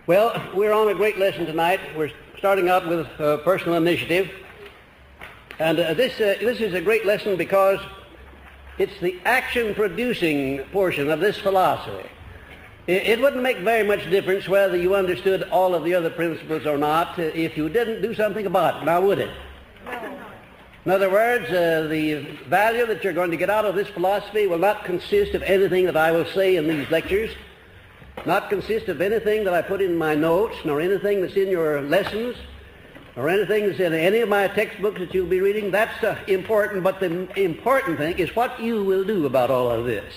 Well, we're on a great lesson tonight. We're starting out with personal initiative. And this is a great lesson because it's the action-producing portion of this philosophy. It wouldn't make very much difference whether you understood all of the other principles or not if you didn't do something about it. Now, would it? No. In other words, the value that you're going to get out of this philosophy will not consist of anything that I will say in these lectures, not consist of anything that I put in my notes, nor anything that's in your lessons, or anything that's in any of my textbooks that you'll be reading. That's important, but the important thing is what you will do about all of this.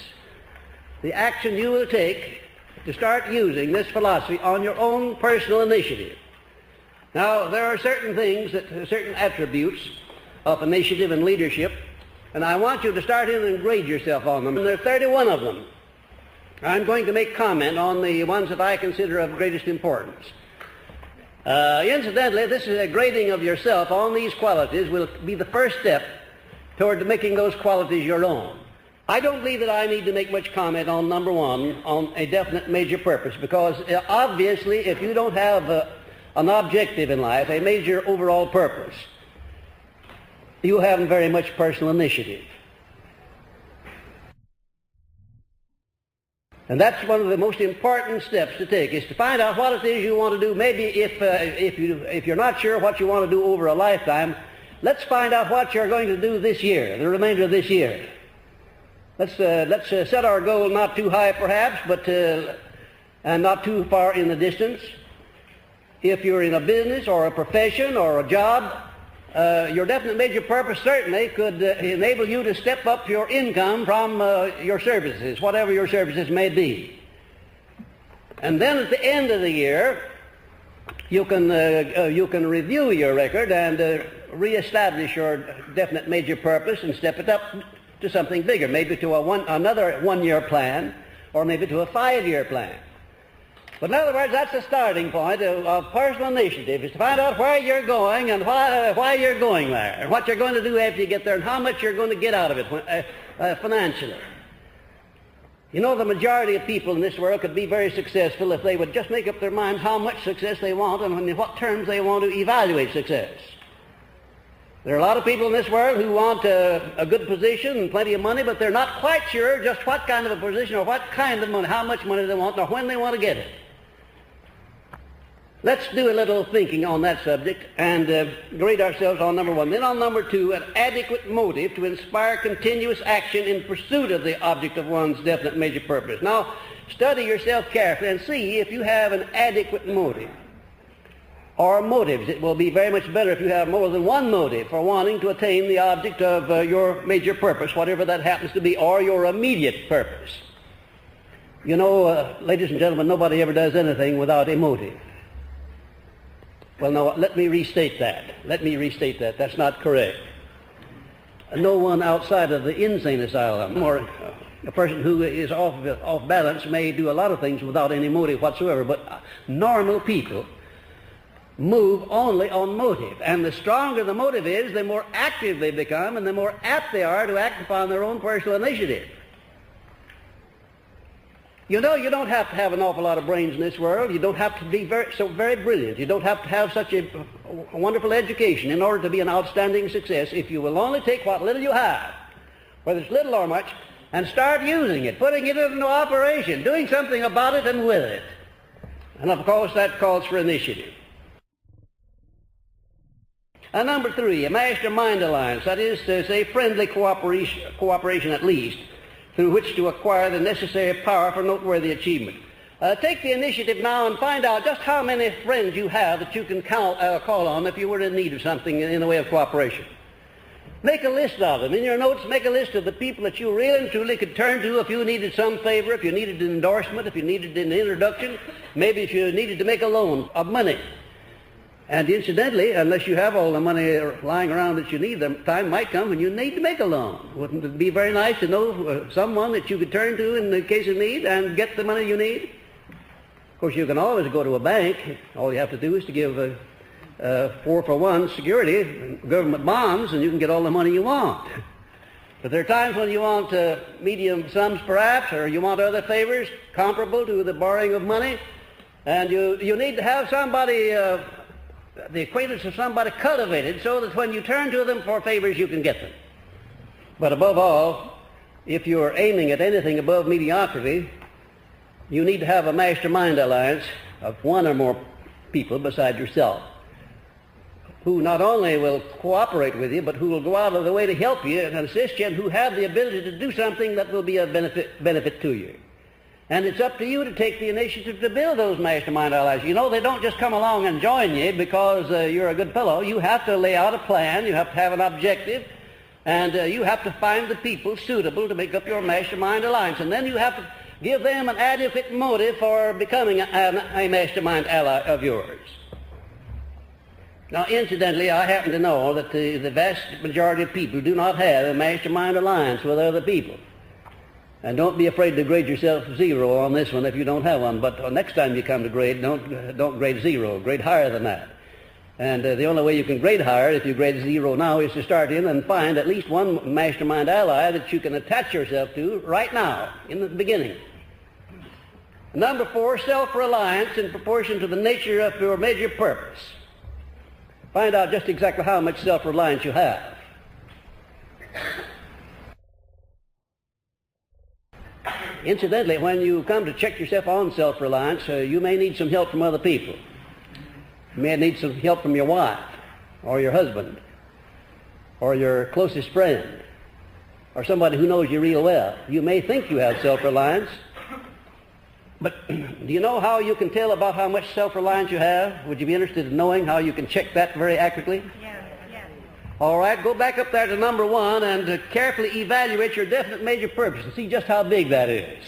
The action you will take to start using this philosophy on your own personal initiative. Now, there are certain things, certain attributes of initiative and leadership, and I want you to start in and grade yourself on them. And there are 31 of them. I'm going to make comment on the ones that I consider of greatest importance. Incidentally, this is a grading of yourself on these qualities will be the first step toward making those qualities your own. I don't believe that I need to make much comment on number one, on a definite major purpose, because obviously if you don't have an objective in life, a major overall purpose, you haven't very much personal initiative. And that's one of the most important steps to take, is to find out what it is you want to do. Maybe if you're not sure what you want to do over a lifetime, let's find out what you're going to do this year, the remainder of this year. Let's set our goal not too high perhaps, but and not too far in the distance. If you're in a business or a profession or a job, your definite major purpose certainly could enable you to step up your income from your services, whatever your services may be. And then at the end of the year, you can review your record and reestablish your definite major purpose and step it up to something bigger, maybe to another one-year plan, or maybe to a 5-year plan. But in other words, that's the starting point of personal initiative, is to find out where you're going and why you're going there, and what you're going to do after you get there, and how much you're going to get out of it financially. You know, the majority of people in this world could be very successful if they would just make up their minds how much success they want and in what terms they want to evaluate success. There are a lot of people in this world who want a good position and plenty of money, but they're not quite sure just what kind of a position or what kind of money, how much money they want, or when they want to get it. Let's do a little thinking on that subject and grade ourselves on number one. Then on number two, an adequate motive to inspire continuous action in pursuit of the object of one's definite major purpose. Now, study yourself carefully and see if you have an adequate motive or motives. It will be very much better if you have more than one motive for wanting to attain the object of your major purpose, whatever that happens to be, or your immediate purpose. You know, ladies and gentlemen, nobody ever does anything without a motive. Well, no, let me restate that. That's not correct. No one outside of the insane asylum or a person who is off balance may do a lot of things without any motive whatsoever, but normal people move only on motive. And the stronger the motive is, the more active they become and the more apt they are to act upon their own personal initiative. You know, you don't have to have an awful lot of brains in this world. You don't have to be very brilliant. You don't have to have such a wonderful education in order to be an outstanding success if you will only take what little you have, whether it's little or much, and start using it, putting it into operation, doing something about it and with it. And of course that calls for initiative. And number three, a mastermind alliance, that is to say friendly cooperation at least, through which to acquire the necessary power for noteworthy achievement. Take the initiative now and find out just how many friends you have that you can call on if you were in need of something in the way of cooperation. Make a list of them. In your notes, make a list of the people that you really and truly could turn to if you needed some favor, if you needed an endorsement, if you needed an introduction, maybe if you needed to make a loan of money. And incidentally, unless you have all the money lying around that you need, the time might come when you need to make a loan. Wouldn't it be very nice to know someone that you could turn to in the case of need and get the money you need? Of course, you can always go to a bank. All you have to do is to give 4-for-1 security, government bonds, and you can get all the money you want. But there are times when you want medium sums perhaps, or you want other favors comparable to the borrowing of money. And you need to have somebody, the acquaintance of somebody cultivated so that when you turn to them for favors, you can get them. But above all, if you're aiming at anything above mediocrity, you need to have a mastermind alliance of one or more people beside yourself, who not only will cooperate with you, but who will go out of the way to help you and assist you, and who have the ability to do something that will be of benefit to you. And it's up to you to take the initiative to build those mastermind allies. You know, they don't just come along and join you because you're a good fellow. You have to lay out a plan. You have to have an objective. And you have to find the people suitable to make up your mastermind alliance. And then you have to give them an adequate motive for becoming a mastermind ally of yours. Now, incidentally, I happen to know that the vast majority of people do not have a mastermind alliance with other people. And don't be afraid to grade yourself 0 on this one if you don't have one. But next time you come to grade, don't grade 0. Grade higher than that. And the only way you can grade higher, if you grade 0 now, is to start in and find at least one mastermind ally that you can attach yourself to right now, in the beginning. Number 4, self-reliance in proportion to the nature of your major purpose. Find out just exactly how much self-reliance you have. Incidentally, when you come to check yourself on self-reliance, you may need some help from other people. You may need some help from your wife, or your husband, or your closest friend, or somebody who knows you real well. You may think you have self-reliance, but do you know how you can tell about how much self-reliance you have? Would you be interested in knowing how you can check that very accurately? Yeah. All right, go back up there to number 1 and carefully evaluate your definite major purpose and see just how big that is.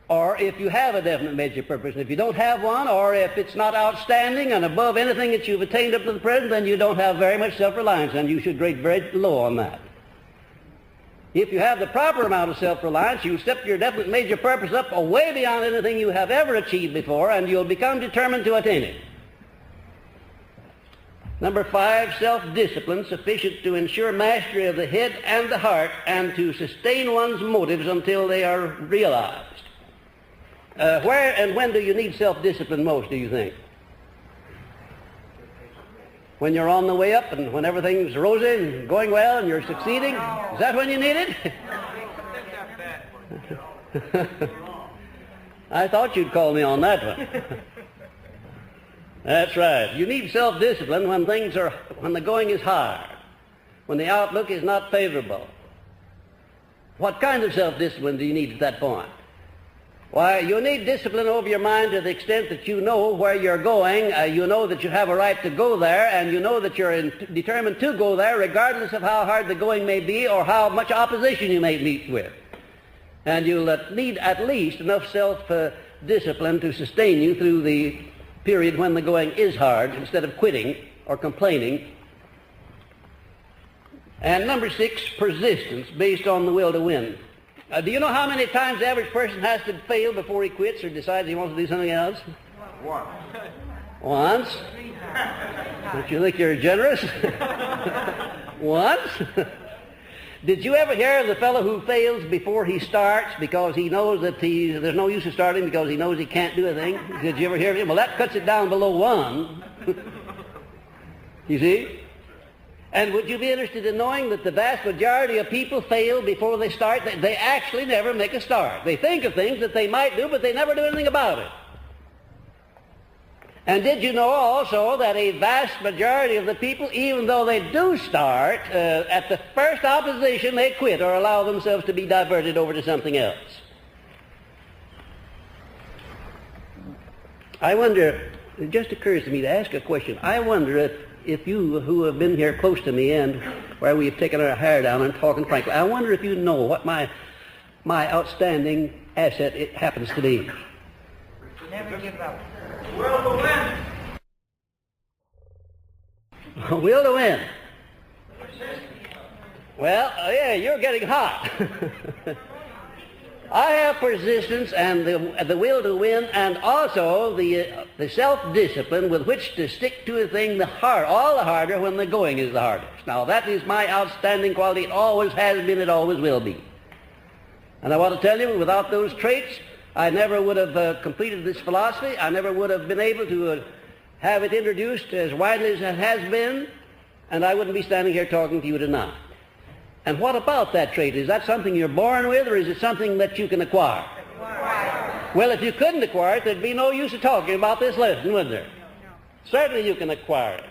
Or if you have a definite major purpose, and if you don't have one, or if it's not outstanding and above anything that you've attained up to the present, then you don't have very much self-reliance, and you should grade very low on that. If you have the proper amount of self-reliance, you'll step your definite major purpose up way beyond anything you have ever achieved before, and you'll become determined to attain it. Number 5, self-discipline sufficient to ensure mastery of the head and the heart and to sustain one's motives until they are realized. Where and when do you need self-discipline most, do you think? When you're on the way up and when everything's rosy and going well and you're succeeding? Is that when you need it? I thought you'd call me on that one. That's right. You need self-discipline when the going is hard, when the outlook is not favorable. What kind of self-discipline do you need at that point? Why, you need discipline over your mind to the extent that you know where you're going, you know that you have a right to go there, and you know that you're determined to go there regardless of how hard the going may be or how much opposition you may meet with. And you'll need at least enough self-discipline to sustain you through the period when the going is hard instead of quitting or complaining. And number 6, persistence based on the will to win. Do you know how many times the average person has to fail before he quits or decides he wants to do something else? Once. Don't you think you're generous? Once. Did you ever hear of the fellow who fails before he starts because he knows that there's no use in starting because he knows he can't do a thing? Did you ever hear of him? Well, that cuts it down below 1. You see? And would you be interested in knowing that the vast majority of people fail before they start? They actually never make a start. They think of things that they might do, but they never do anything about it. And did you know also that a vast majority of the people, even though they do start, at the first opposition they quit or allow themselves to be diverted over to something else? I wonder, it just occurs to me to ask a question. I wonder if you who have been here close to me and where we've taken our hair down and talking frankly, I wonder if you know what my outstanding asset it happens to be. Never give up. Will to win. Will to win. Well, yeah, you're getting hot. I have persistence and the will to win, and also the self-discipline with which to stick to a thing all the harder when the going is the hardest. Now, that is my outstanding quality. It always has been, it always will be. And I want to tell you, without those traits, I never would have completed this philosophy. I never would have been able to have it introduced as widely as it has been, and I wouldn't be standing here talking to you tonight. And what about that trait? Is that something you're born with, or is it something that you can acquire? Well, if you couldn't acquire it, there'd be no use of talking about this lesson, would there? Certainly you can acquire it.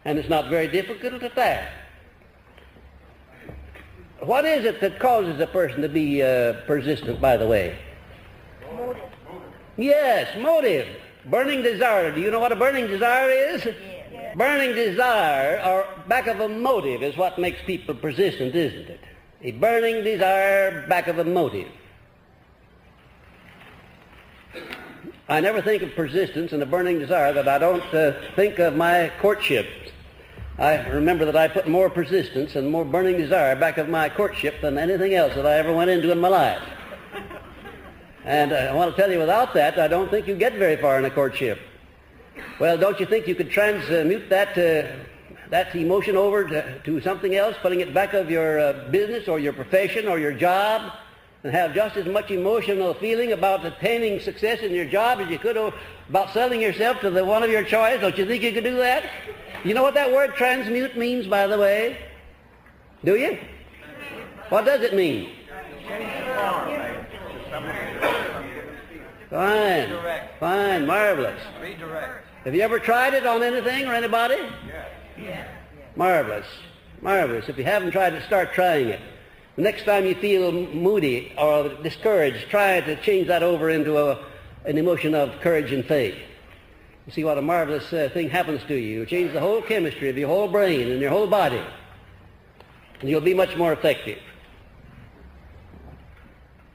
And it's not very difficult at that. What is it that causes a person to be persistent, by the way? Motive. Yes, motive. Burning desire. Do you know what a burning desire is? Yes. Burning desire, or back of a motive, is what makes people persistent, isn't it? A burning desire back of a motive. I never think of persistence and a burning desire that I don't think of my courtship. I remember that I put more persistence and more burning desire back of my courtship than anything else that I ever went into in my life. And I want to tell you, without that, I don't think you get very far in a courtship. Well, don't you think you could transmute that emotion over to something else, putting it back of your business or your profession or your job, and have just as much emotional feeling about attaining success in your job as you could about selling yourself to the one of your choice? Don't you think you could do that? You know what that word transmute means, by the way? Do you? What does it mean? Fine. Fine. Marvelous. Redirect. Have you ever tried it on anything or anybody? Yes. Marvelous. Marvelous. If you haven't tried it, start trying it. The next time you feel moody or discouraged, try to change that over into an emotion of courage and faith. You see what a marvelous thing happens to you. You change the whole chemistry of your whole brain and your whole body, and you'll be much more effective.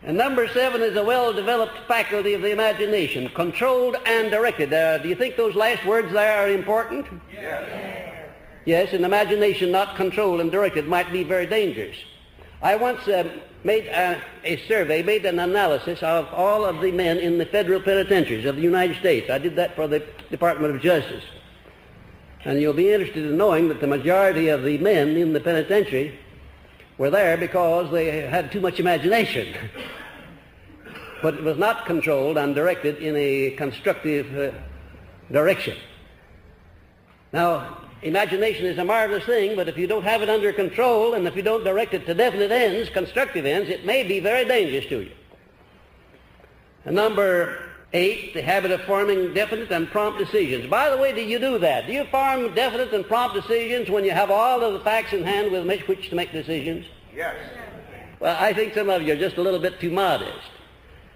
And number 7 is a well-developed faculty of the imagination, controlled and directed. Do you think those last words there are important? Yes. Yes, an imagination not controlled and directed might be very dangerous. I once made a survey, made an analysis of all of the men in the federal penitentiaries of the United States. I did that for the Department of Justice. And you'll be interested in knowing that the majority of the men in the penitentiary were there because they had too much imagination. But it was not controlled and directed in a constructive direction. Now, imagination is a marvelous thing, but if you don't have it under control and if you don't direct it to definite ends, constructive ends, it may be very dangerous to you. And number 8, the habit of forming definite and prompt decisions. By the way, do you do that? Do you form definite and prompt decisions when you have all of the facts in hand with which to make decisions? Yes. Well, I think some of you are just a little bit too modest.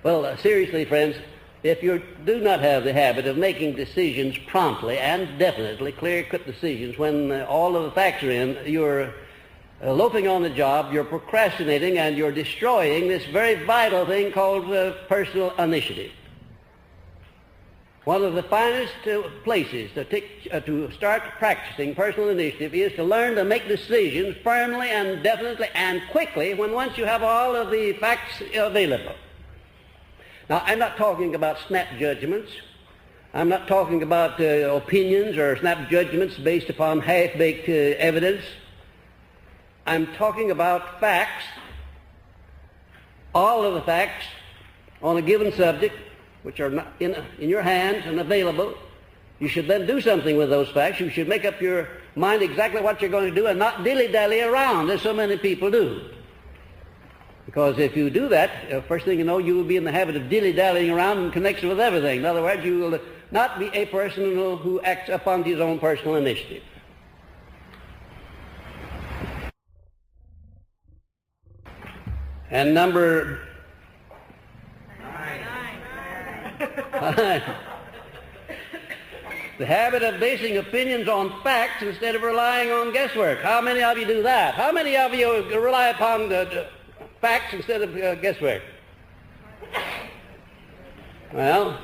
Well, seriously, friends, if you do not have the habit of making decisions promptly and definitely, clear-cut decisions, when all of the facts are in, you're loafing on the job, you're procrastinating, and you're destroying this very vital thing called personal initiative. One of the finest places to start practicing personal initiative is to learn to make decisions firmly and definitely and quickly once you have all of the facts available. Now, I'm not talking about snap judgments. I'm not talking about opinions or snap judgments based upon half-baked evidence. I'm talking about facts, all of the facts on a given subject, which are not in your hands and available. You should then do something with those facts. You should make up your mind exactly what you're going to do and not dilly-dally around, as so many people do. Because if you do that, first thing you know, you will be in the habit of dilly-dallying around in connection with everything. In other words, you will not be a person who acts upon his own personal initiative. And number 9. The habit of basing opinions on facts instead of relying on guesswork. How many of you do that? How many of you rely upon facts instead of guesswork? Well,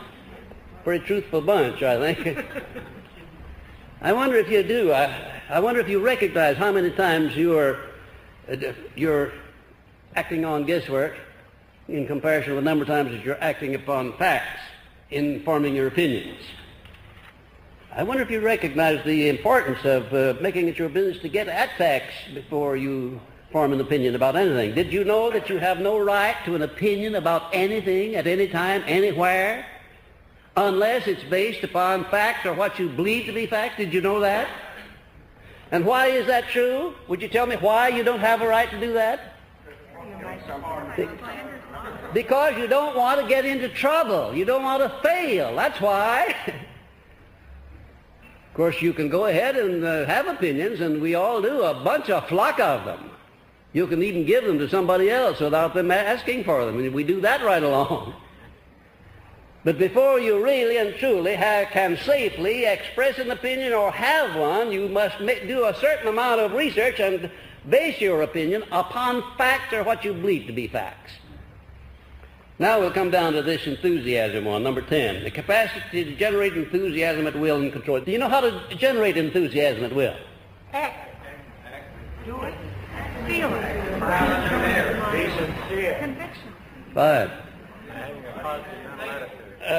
pretty truthful bunch, I think. I wonder if you do. I wonder if you recognize how many times you're acting on guesswork in comparison with the number of times that you're acting upon facts in forming your opinions. I wonder if you recognize the importance of making it your business to get at facts before you form an opinion about anything. Did you know that you have no right to an opinion about anything at any time, anywhere, unless it's based upon facts or what you believe to be facts? Did you know that? And why is that true? Would you tell me why you don't have a right to do that? Because you don't want to get into trouble. You don't want to fail. That's why. Of course, you can go ahead and have opinions, and we all do, a flock of them. You can even give them to somebody else without them asking for them, and we do that right along. But before you really and truly can safely express an opinion or have one, you must do a certain amount of research and base your opinion upon facts or what you believe to be facts. Now we'll come down to this enthusiasm one, number 10. The capacity to generate enthusiasm at will and control. Do you know how to generate enthusiasm at will? Act. Do it. Feel it. Be sincere. Conviction. Fine.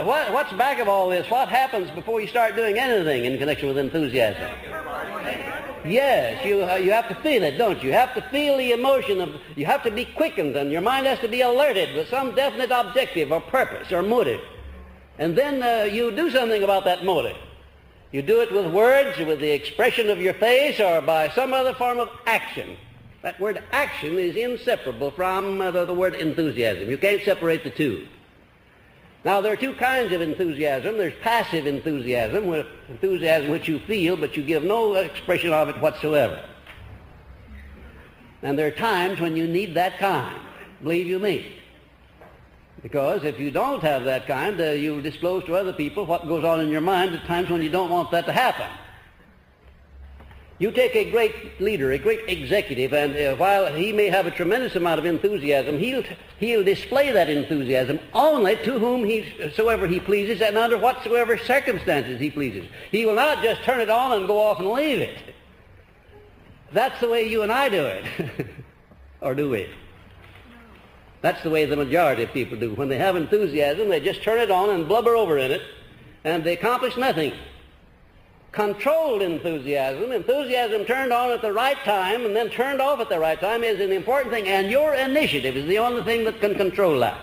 What's back of all this? What happens before you start doing anything in connection with enthusiasm? Yes, you have to feel it, don't you? You have to feel the emotion of, you have to be quickened, and your mind has to be alerted with some definite objective or purpose or motive. And then you do something about that motive. You do it with words, with the expression of your face, or by some other form of action. That word action is inseparable from the word enthusiasm. You can't separate the two. Now, there are two kinds of enthusiasm. There's passive enthusiasm, enthusiasm which you feel, but you give no expression of it whatsoever. And there are times when you need that kind, believe you me. Because if you don't have that kind, you disclose to other people what goes on in your mind at times when you don't want that to happen. You take a great leader, a great executive, and while he may have a tremendous amount of enthusiasm, he'll display that enthusiasm only to whomsoever he pleases and under whatsoever circumstances he pleases. He will not just turn it on and go off and leave it. That's the way you and I do it. Or do we? That's the way the majority of people do. When they have enthusiasm, they just turn it on and blubber over in it, and they accomplish nothing. Controlled enthusiasm, enthusiasm turned on at the right time and then turned off at the right time, is an important thing, and your initiative is the only thing that can control that.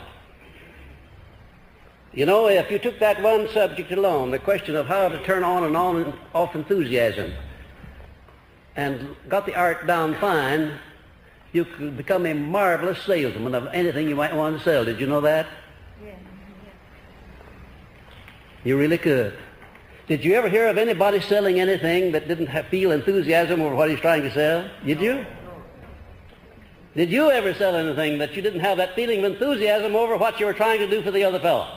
You know, if you took that one subject alone, the question of how to turn on and off enthusiasm, and got the art down fine, you could become a marvelous salesman of anything you might want to sell. Did you know that? Yeah. You really could. Did you ever hear of anybody selling anything that didn't feel enthusiasm over what he's trying to sell? Did you? Did you ever sell anything that you didn't have that feeling of enthusiasm over what you were trying to do for the other fellow?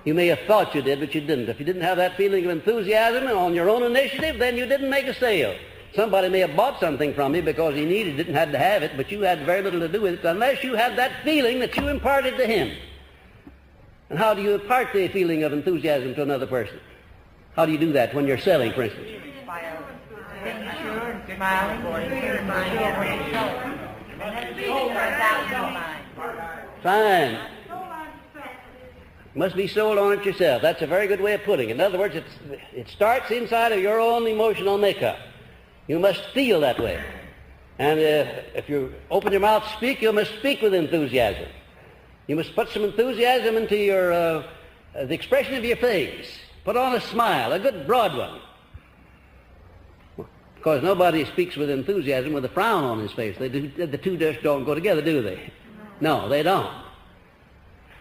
You may have thought you did, but you didn't. If you didn't have that feeling of enthusiasm on your own initiative, then you didn't make a sale. Somebody may have bought something from you because he needed it and had to have it, but you had very little to do with it unless you had that feeling that you imparted to him. And how do you impart the feeling of enthusiasm to another person? How do you do that when you're selling, for instance? By being sure and smiling, clear in mind, and that feeling runs out in your mind. Fine. You must be sold on it yourself. That's a very good way of putting it. In other words, it starts inside of your own emotional makeup. You must feel that way. And if you open your mouth to speak, you must speak with enthusiasm. You must put some enthusiasm into the expression of your face. Put on a smile, a good broad one. Because nobody speaks with enthusiasm with a frown on his face. The two just don't go together, do they? No, they don't.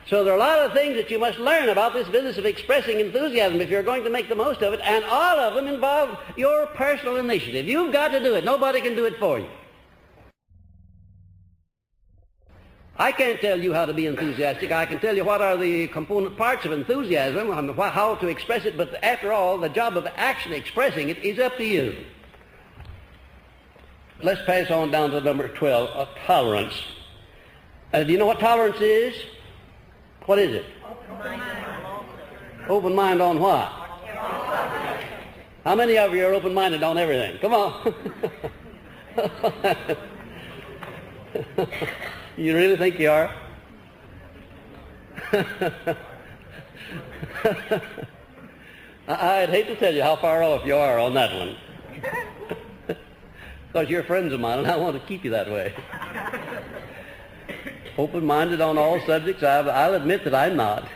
So there are a lot of things that you must learn about this business of expressing enthusiasm if you're going to make the most of it, and all of them involve your personal initiative. You've got to do it. Nobody can do it for you. I can't tell you how to be enthusiastic. I can tell you what are the component parts of enthusiasm and how to express it, but after all, the job of actually expressing it is up to you. Let's pass on down to number 12, tolerance. Do you know what tolerance is? What is it? Open mind on what? How many of you are open-minded on everything? Come on. You really think you are? I'd hate to tell you how far off you are on that one. because you're friends of mine and I want to keep you that way. Open-minded on all subjects? I'll admit that I'm not.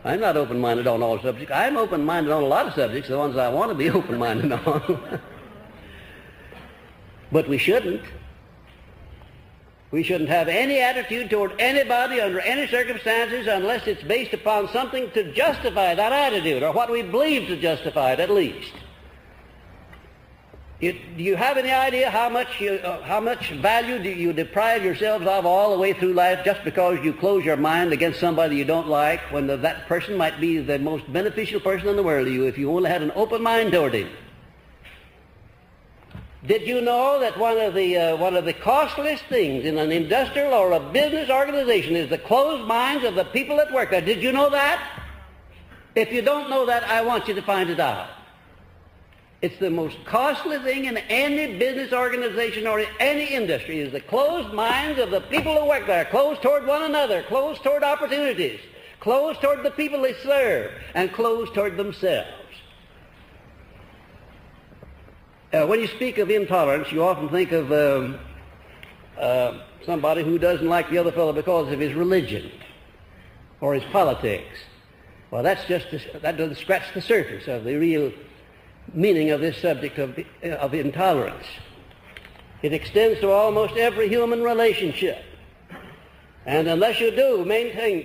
I'm not open-minded on all subjects. I'm open-minded on a lot of subjects, the ones I want to be open-minded on. But we shouldn't. We shouldn't have any attitude toward anybody under any circumstances unless it's based upon something to justify that attitude, or what we believe to justify it at least. Do you have any idea how much value do you deprive yourselves of all the way through life just because you close your mind against somebody you don't like, when that person might be the most beneficial person in the world to you if you only had an open mind toward him? Did you know that one of the costliest things in an industrial or a business organization is the closed minds of the people that work there? Did you know that? If you don't know that, I want you to find it out. It's the most costly thing in any business organization or in any industry, is the closed minds of the people who work there, closed toward one another, closed toward opportunities, closed toward the people they serve, and closed toward themselves. When you speak of intolerance, you often think of somebody who doesn't like the other fellow because of his religion or his politics. Well, that doesn't scratch the surface of the real meaning of this subject of intolerance. It extends to almost every human relationship. And unless you do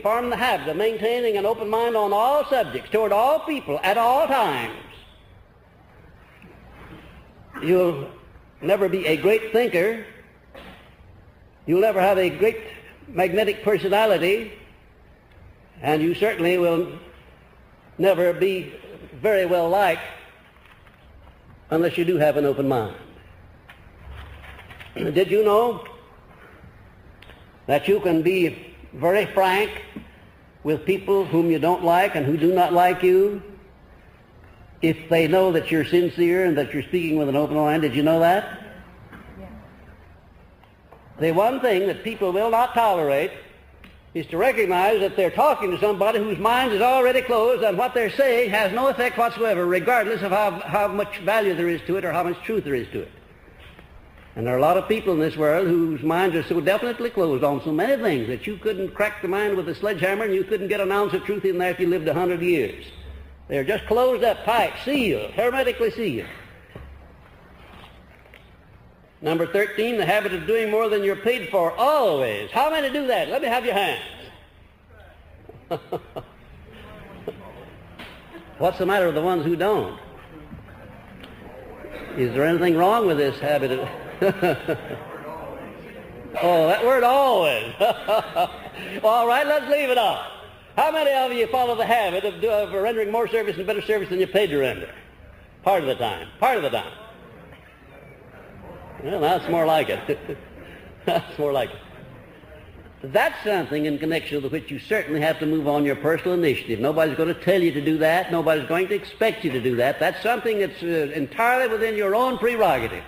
form the habit of maintaining an open mind on all subjects, toward all people, at all times, you'll never be a great thinker. You'll never have a great magnetic personality. And you certainly will never be very well liked unless you do have an open mind. Did you know that you can be very frank with people whom you don't like and who do not like you if they know that you're sincere and that you're speaking with an open mind? Did you know that? Yeah. The one thing that people will not tolerate is to recognize that they're talking to somebody whose mind is already closed and what they're saying has no effect whatsoever, regardless of how much value there is to it or how much truth there is to it. And there are a lot of people in this world whose minds are so definitely closed on so many things that you couldn't crack the mind with a sledgehammer and you couldn't get an ounce of truth in there if you lived 100 years. They're just closed up tight, sealed, hermetically sealed. Number 13, the habit of doing more than you're paid for always. How many do that? Let me have your hands. What's the matter with the ones who don't? Is there anything wrong with this habit of... Oh, that word always. All right, let's leave it off. How many of you follow the habit of rendering more service and better service than you're paid to render? Part of the time. Part of the time. Well, that's more like it. That's more like it. That's something in connection with which you certainly have to move on your personal initiative. Nobody's going to tell you to do that. Nobody's going to expect you to do that. That's something that's entirely within your own prerogative.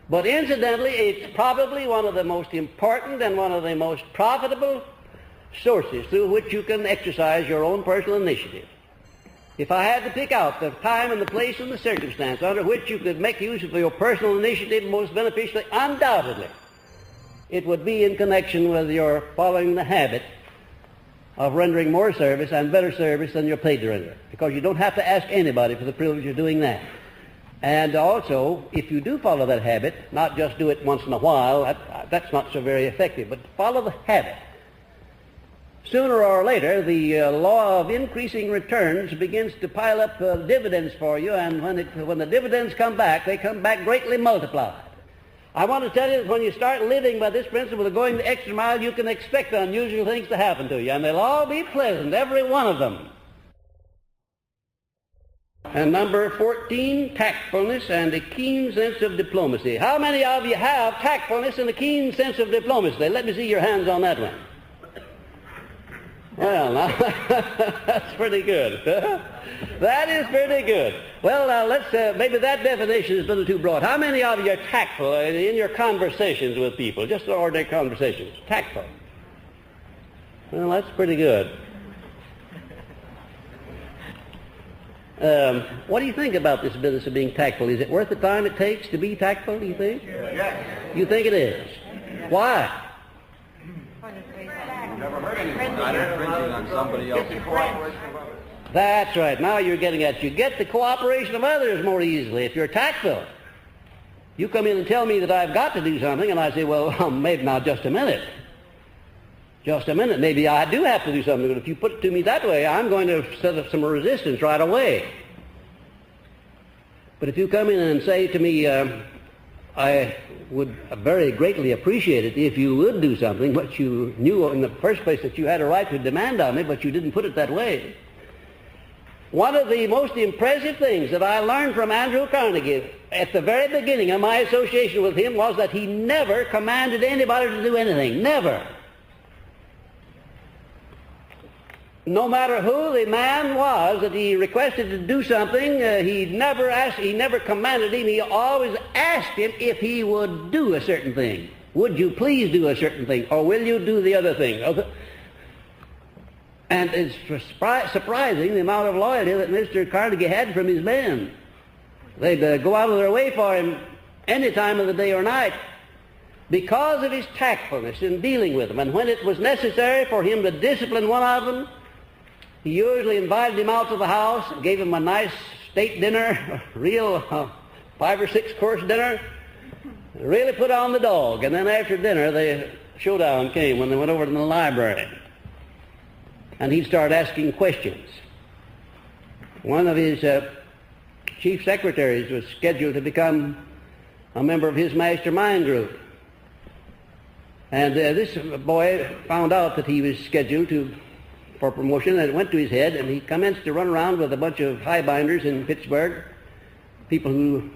But incidentally, it's probably one of the most important and one of the most profitable sources through which you can exercise your own personal initiative. If I had to pick out the time and the place and the circumstance under which you could make use of your personal initiative most beneficially, undoubtedly, it would be in connection with your following the habit of rendering more service and better service than you're paid to render, because you don't have to ask anybody for the privilege of doing that. And also, if you do follow that habit, not just do it once in a while, that's not so very effective, but follow the habit. Sooner or later, the law of increasing returns begins to pile up dividends for you, and when the dividends come back, they come back greatly multiplied. I want to tell you that when you start living by this principle of going the extra mile, you can expect unusual things to happen to you, and they'll all be pleasant, every one of them. And number 14, tactfulness and a keen sense of diplomacy. How many of you have tactfulness and a keen sense of diplomacy? Let me see your hands on that one. Well, now, that's pretty good. That is pretty good. Well, now, maybe that definition is a little too broad. How many of you are tactful in your conversations with people, just ordinary conversations? Tactful. Well, that's pretty good. What do you think about this business of being tactful? Is it worth the time it takes to be tactful, do you think? Yes. You think it is? Why? Never heard anything. Not infringing on somebody else's right. That's right. Now you're getting at it. You get the cooperation of others more easily if you're tactful. You come in and tell me that I've got to do something, and I say, well, maybe now just a minute. Just a minute. Maybe I do have to do something, but if you put it to me that way, I'm going to set up some resistance right away. But if you come in and say to me, I would very greatly appreciate it if you would do something, but you knew in the first place that you had a right to demand of me, but you didn't put it that way. One of the most impressive things that I learned from Andrew Carnegie at the very beginning of my association with him was that he never commanded anybody to do anything. Never. No matter who the man was that he requested to do something, he never commanded him. He always asked him if he would do a certain thing. Would you please do a certain thing, or will you do the other thing? And it's surprising the amount of loyalty that Mr. Carnegie had from his men. They'd go out of their way for him any time of the day or night because of his tactfulness in dealing with them. And when it was necessary for him to discipline one of them, he usually invited him out to the house, gave him a nice state dinner, a real 5 or 6 course dinner, really put on the dog. And then after dinner, the showdown came when they went over to the library. And he'd start asking questions. One of his chief secretaries was scheduled to become a member of his mastermind group. And this boy found out that he was scheduled for promotion, and it went to his head, and he commenced to run around with a bunch of highbinders in Pittsburgh, people who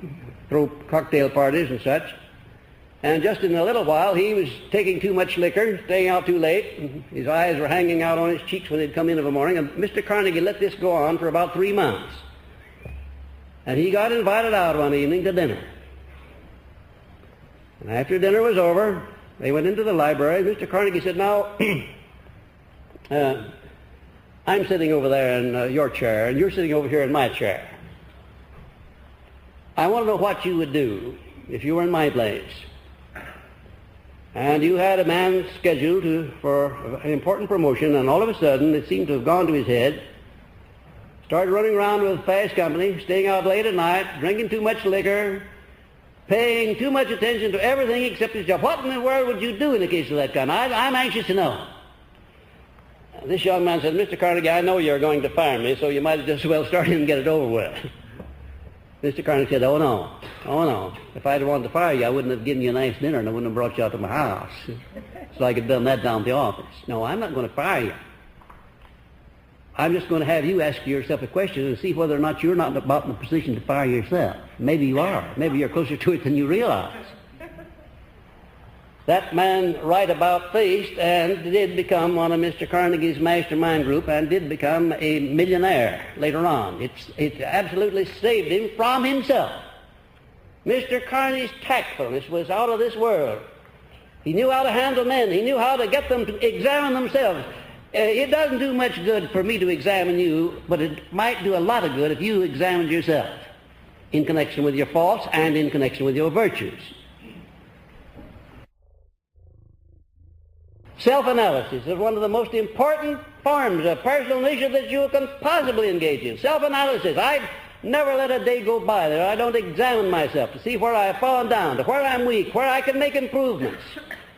throw cocktail parties and such. And just in a little while, he was taking too much liquor, staying out too late, and his eyes were hanging out on his cheeks when they'd come in of a morning, and Mr. Carnegie let this go on for about 3 months. And he got invited out one evening to dinner. And after dinner was over, they went into the library. Mr. Carnegie said, now, I'm sitting over there in your chair, and you're sitting over here in my chair. I want to know what you would do if you were in my place. And you had a man scheduled for an important promotion, and all of a sudden it seemed to have gone to his head, started running around with fast company, staying out late at night, drinking too much liquor, paying too much attention to everything except his job. What in the world would you do in a case of that kind? I'm anxious to know. This young man said, Mr. Carnegie, I know you're going to fire me, so you might just as well start in and get it over with. Mr. Carnegie said, oh no. If I'd wanted to fire you, I wouldn't have given you a nice dinner, and I wouldn't have brought you out to my house so I could have done that down at the office. No, I'm not going to fire you. I'm just going to have you ask yourself a question and see whether or not you're not about in a position to fire yourself. Maybe you are. Maybe you're closer to it than you realize. That man right about faced and did become one of Mr. Carnegie's mastermind group and did become a millionaire later on. It absolutely saved him from himself. Mr. Carnegie's tactfulness was out of this world. He knew how to handle men. He knew how to get them to examine themselves. It doesn't do much good for me to examine you, but it might do a lot of good if you examined yourself in connection with your faults and in connection with your virtues. Self-analysis is one of the most important forms of personal initiative that you can possibly engage in. Self-analysis. I never let a day go by that I don't examine myself to see where I've fallen down, to where I'm weak, where I can make improvements,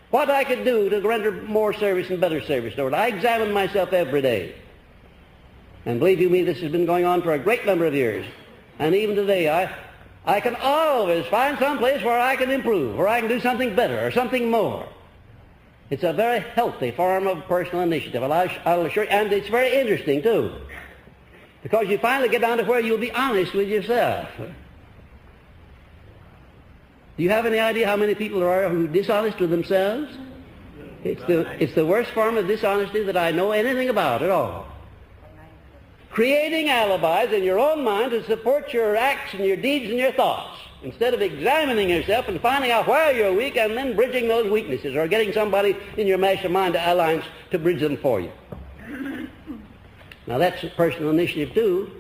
what I could do to render more service and better service. Lord, I examine myself every day. And believe you me, this has been going on for a great number of years. And even today, I can always find some place where I can improve, where I can do something better or something more. It's a very healthy form of personal initiative, I'll assure you, and it's very interesting, too, because you finally get down to where you'll be honest with yourself. Do you have any idea how many people there are who are dishonest with themselves? It's the worst form of dishonesty that I know anything about at all. Creating alibis in your own mind to support your acts and your deeds and your thoughts, instead of examining yourself and finding out where you're weak and then bridging those weaknesses or getting somebody in your mastermind alliance to bridge them for you. Now that's personal initiative too,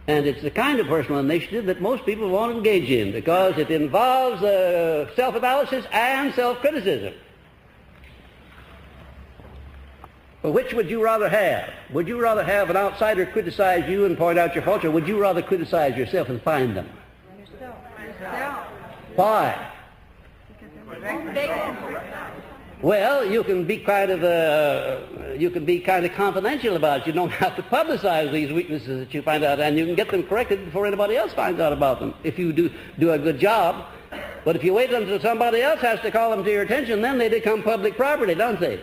And it's the kind of personal initiative that most people won't engage in because it involves self-analysis and self-criticism. But which would you rather have? Would you rather have an outsider criticize you and point out your faults, or would you rather criticize yourself and find them? Yourself. Why? Well, you can be kind of confidential about it. You don't have to publicize these weaknesses that you find out, and you can get them corrected before anybody else finds out about them if you do a good job. But if you wait until somebody else has to call them to your attention, then they become public property, don't they?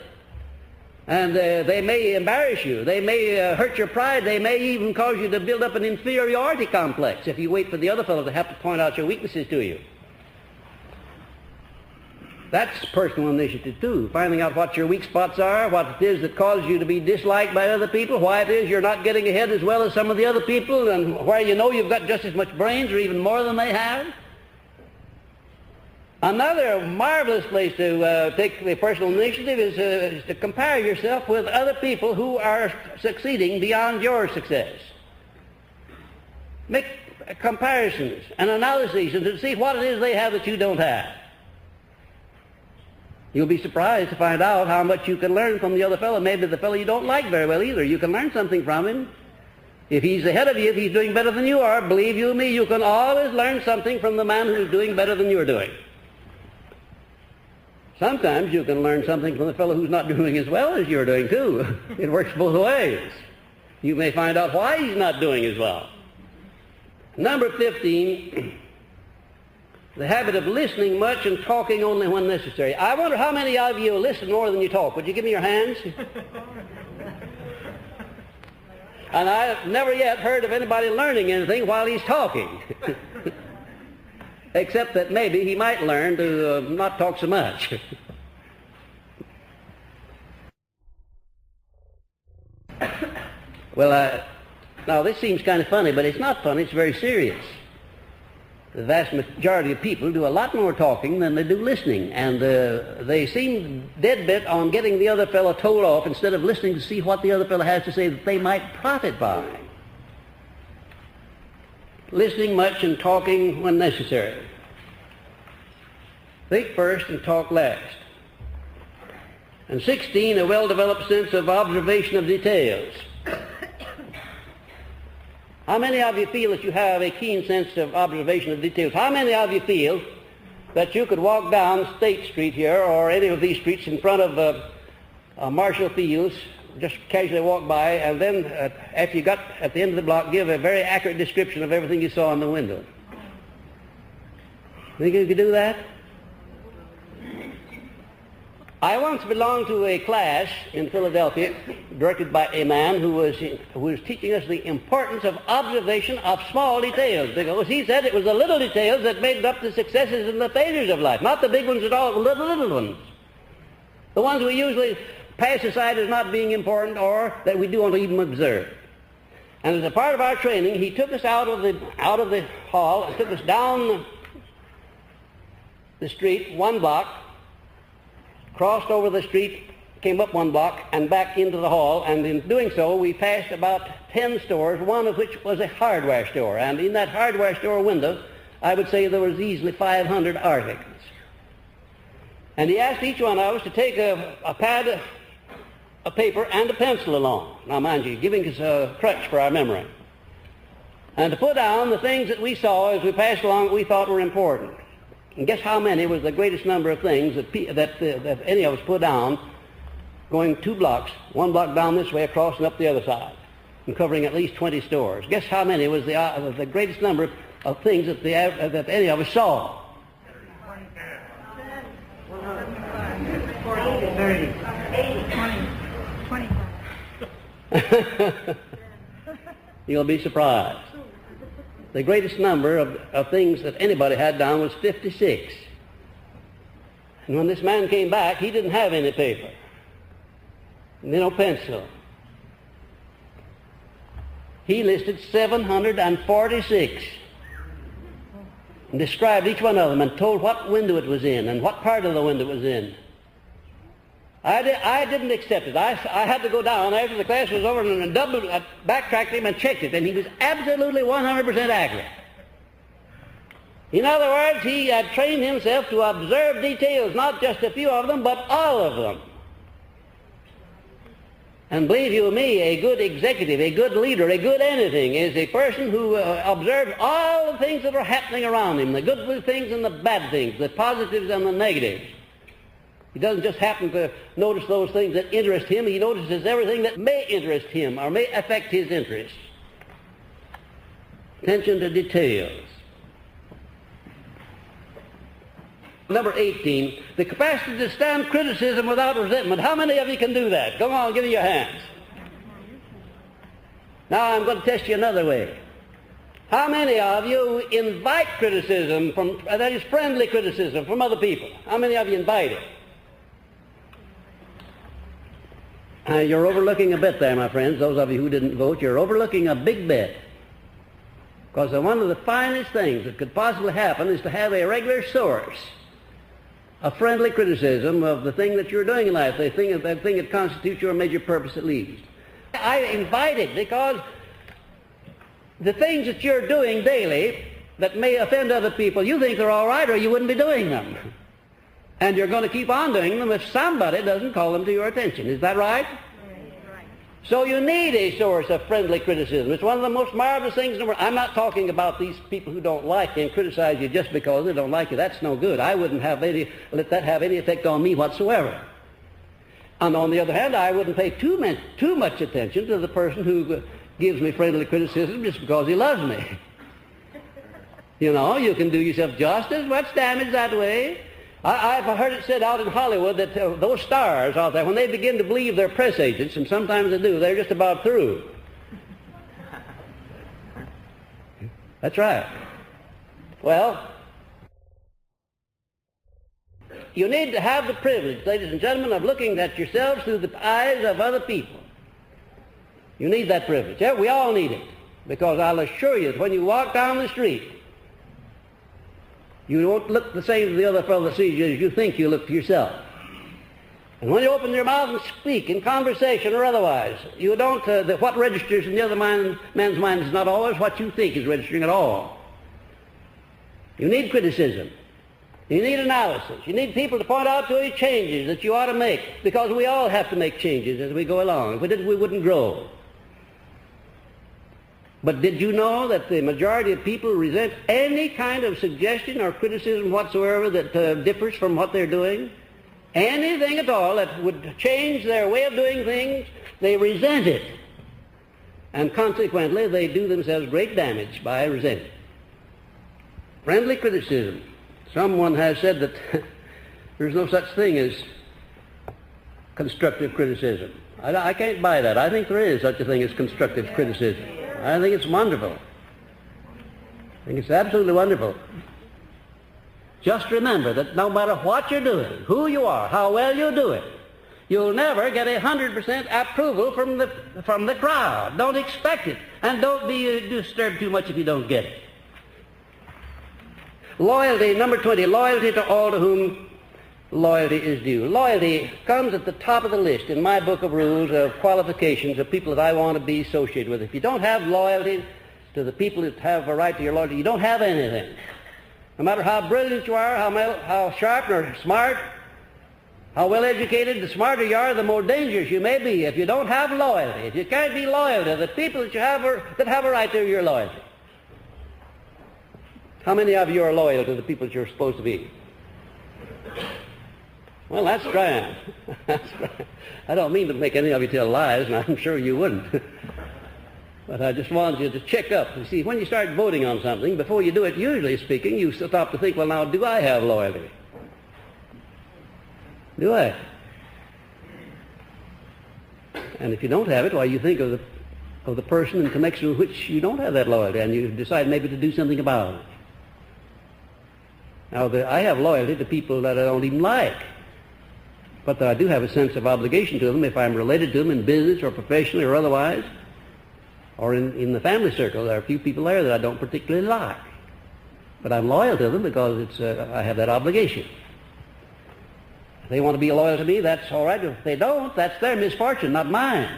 And they may embarrass you. They may hurt your pride. They may even cause you to build up an inferiority complex if you wait for the other fellow to have to point out your weaknesses to you. That's personal initiative too, finding out what your weak spots are, what it is that causes you to be disliked by other people, why it is you're not getting ahead as well as some of the other people, and where you know you've got just as much brains or even more than they have. Another marvelous place to take the personal initiative is to compare yourself with other people who are succeeding beyond your success. Make comparisons and analyses and to see what it is they have that you don't have. You'll be surprised to find out how much you can learn from the other fellow. Maybe the fellow you don't like very well either. You can learn something from him. If he's ahead of you, if he's doing better than you are, believe you me, you can always learn something from the man who's doing better than you're doing. Sometimes you can learn something from the fellow who's not doing as well as you're doing too. It works both ways. You may find out why he's not doing as well. Number 15, the habit of listening much and talking only when necessary. I wonder how many of you listen more than you talk. Would you give me your hands? And I've never yet heard of anybody learning anything while he's talking. Except that maybe he might learn to not talk so much. Well, now this seems kind of funny, but it's not funny, it's very serious. The vast majority of people do a lot more talking than they do listening, and they seem dead bent on getting the other fellow told off instead of listening to see what the other fellow has to say that they might profit by. Listening much and talking when necessary. Think first and talk last. And 16, a well-developed sense of observation of details. How many of you feel that you have a keen sense of observation of details? How many of you feel that you could walk down State Street here or any of these streets in front of Marshall Fields, just casually walk by, and then after you got at the end of the block, give a very accurate description of everything you saw in the window? Think you could do that? I once belonged to a class in Philadelphia directed by a man who was teaching us the importance of observation of small details, because he said it was the little details that made up the successes and the failures of life, not the big ones at all, the little ones. The ones we usually pass aside as not being important or that we don't even observe. And as a part of our training, he took us out of the hall and took us down the street 1 block, crossed over the street, came up 1 block, and back into the hall. And in doing so, we passed about 10 stores, one of which was a hardware store. And in that hardware store window, I would say there was easily 500 articles. And he asked each one of us to take a pad of paper and a pencil along. Now, mind you, giving us a crutch for our memory. And to put down the things that we saw as we passed along that we thought were important. And guess how many was the greatest number of things that any of us put down going 2 blocks, 1 block down this way, across and up the other side, and covering at least 20 stores. Guess how many was the greatest number of things that any of us saw? 30, 25. You'll be surprised. The greatest number of things that anybody had down was 56. And when this man came back, he didn't have any paper, no pencil. He listed 746 and described each one of them and told what window it was in and what part of the window it was in. I didn't accept it. I had to go down after the class was over and backtracked him and checked it, and he was absolutely 100% accurate. In other words, he had trained himself to observe details, not just a few of them, but all of them. And believe you me, a good executive, a good leader, a good anything is a person who observes all the things that are happening around him, the good things and the bad things, the positives and the negatives. He doesn't just happen to notice those things that interest him. He notices everything that may interest him or may affect his interests. Attention to details. Number 18, the capacity to stand criticism without resentment. How many of you can do that? Come on, give me your hands. Now I'm going to test you another way. How many of you invite criticism that is friendly criticism from other people? How many of you invite it? You're overlooking a bet there, my friends. Those of you who didn't vote, you're overlooking a big bet. Because one of the finest things that could possibly happen is to have a regular source of friendly criticism of the thing that you're doing in life, that thing that constitutes your major purpose at least. I invite it because the things that you're doing daily that may offend other people, you think they're all right or you wouldn't be doing them. And you're going to keep on doing them if somebody doesn't call them to your attention. Is that right? Right. So you need a source of friendly criticism. It's one of the most marvelous things in the world. I'm not talking about these people who don't like you and criticize you just because they don't like you. That's no good. I wouldn't let that have any effect on me whatsoever. And on the other hand, I wouldn't pay too much attention to the person who gives me friendly criticism just because he loves me. You know, you can do yourself justice. What's damage that way? I've heard it said out in Hollywood that those stars out there, when they begin to believe their press agents, and sometimes they do, they're just about through. That's right. Well, you need to have the privilege, ladies and gentlemen, of looking at yourselves through the eyes of other people. You need that privilege. Yeah, we all need it. Because I'll assure you that when you walk down the street, you won't look the same to the other fellow that sees you as you think you look to yourself. And when you open your mouth and speak in conversation or otherwise, you don't, what registers in the other man's mind is not always what you think is registering at all. You need criticism. You need analysis. You need people to point out to you changes that you ought to make, because we all have to make changes as we go along. If we didn't, we wouldn't grow. But did you know that the majority of people resent any kind of suggestion or criticism whatsoever that differs from what they're doing? Anything at all that would change their way of doing things, they resent it. And consequently, they do themselves great damage by resenting. Friendly criticism. Someone has said that there's no such thing as constructive criticism. I can't buy that. I think there is such a thing as constructive criticism. I think it's wonderful. I think it's absolutely wonderful. Just remember that no matter what you're doing, who you are, how well you do it, you'll never get 100% approval from the crowd. Don't expect it. And don't be disturbed too much if you don't get it. Loyalty, number 20, loyalty to all to whom loyalty is due. Loyalty comes at the top of the list in my book of rules of qualifications of people that I want to be associated with. If you don't have loyalty to the people that have a right to your loyalty, you don't have anything. No matter how brilliant you are, how sharp or smart, how well educated, the smarter you are, the more dangerous you may be if you don't have loyalty. If you can't be loyal to the people that have a right to your loyalty. How many of you are loyal to the people that you're supposed to be? Well, that's grand. That's grand. I don't mean to make any of you tell lies, and I'm sure you wouldn't. But I just wanted you to check up. You see, when you start voting on something, before you do it, usually speaking, you stop to think, well, now, do I have loyalty? Do I? And if you don't have it, why, you think of the person in connection with which you don't have that loyalty, and you decide maybe to do something about it. Now, I have loyalty to people that I don't even like. But I do have a sense of obligation to them if I'm related to them in business or professionally or otherwise, or in the family circle. There are a few people there that I don't particularly like. But I'm loyal to them because I have that obligation. If they want to be loyal to me, that's all right. If they don't, that's their misfortune, not mine.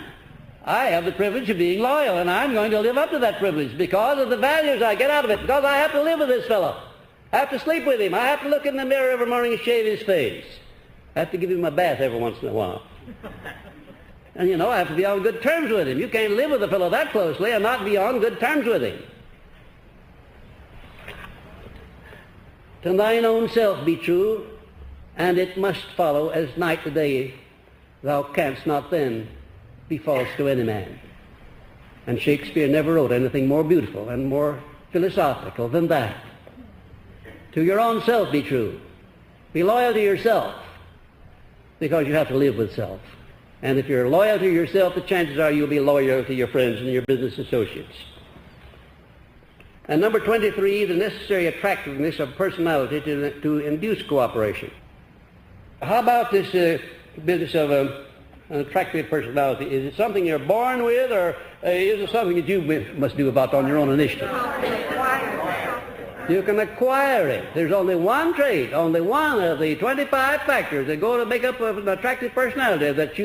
I have the privilege of being loyal, and I'm going to live up to that privilege because of the values I get out of it, because I have to live with this fellow. I have to sleep with him. I have to look in the mirror every morning and shave his face. I have to give him a bath every once in a while. And, you know, I have to be on good terms with him. You can't live with a fellow that closely and not be on good terms with him. To thine own self be true, and it must follow as night to day. Thou canst not then be false to any man. And Shakespeare never wrote anything more beautiful and more philosophical than that. To your own self be true. Be loyal to yourself, because you have to live with self. And if you're loyal to yourself, the chances are you'll be loyal to your friends and your business associates. And number 23, the necessary attractiveness of personality to induce cooperation. How about this business of an attractive personality? Is it something you're born with, or is it something that you must do about on your own initiative? You can acquire it. There's only one trait, only one of the 25 factors that go to make up an attractive personality that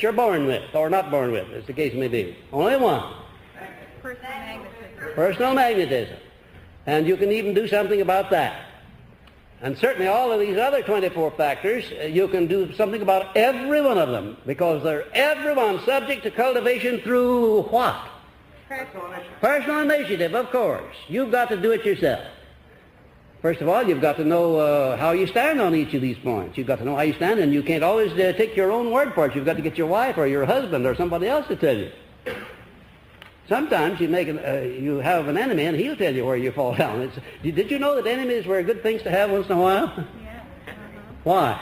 you're born with, or not born with, as the case may be. Only one. Personal magnetism. And you can even do something about that. And certainly all of these other 24 factors, you can do something about every one of them, because they're everyone subject to cultivation through what? Personal initiative, of course. You've got to do it yourself. First of all, you've got to know how you stand on each of these points. You've got to know how you stand, and you can't always take your own word for it. You've got to get your wife or your husband or somebody else to tell you. Sometimes you have an enemy, and he'll tell you where you fall down. Did you know that enemies were good things to have once in a while? Yeah. Why?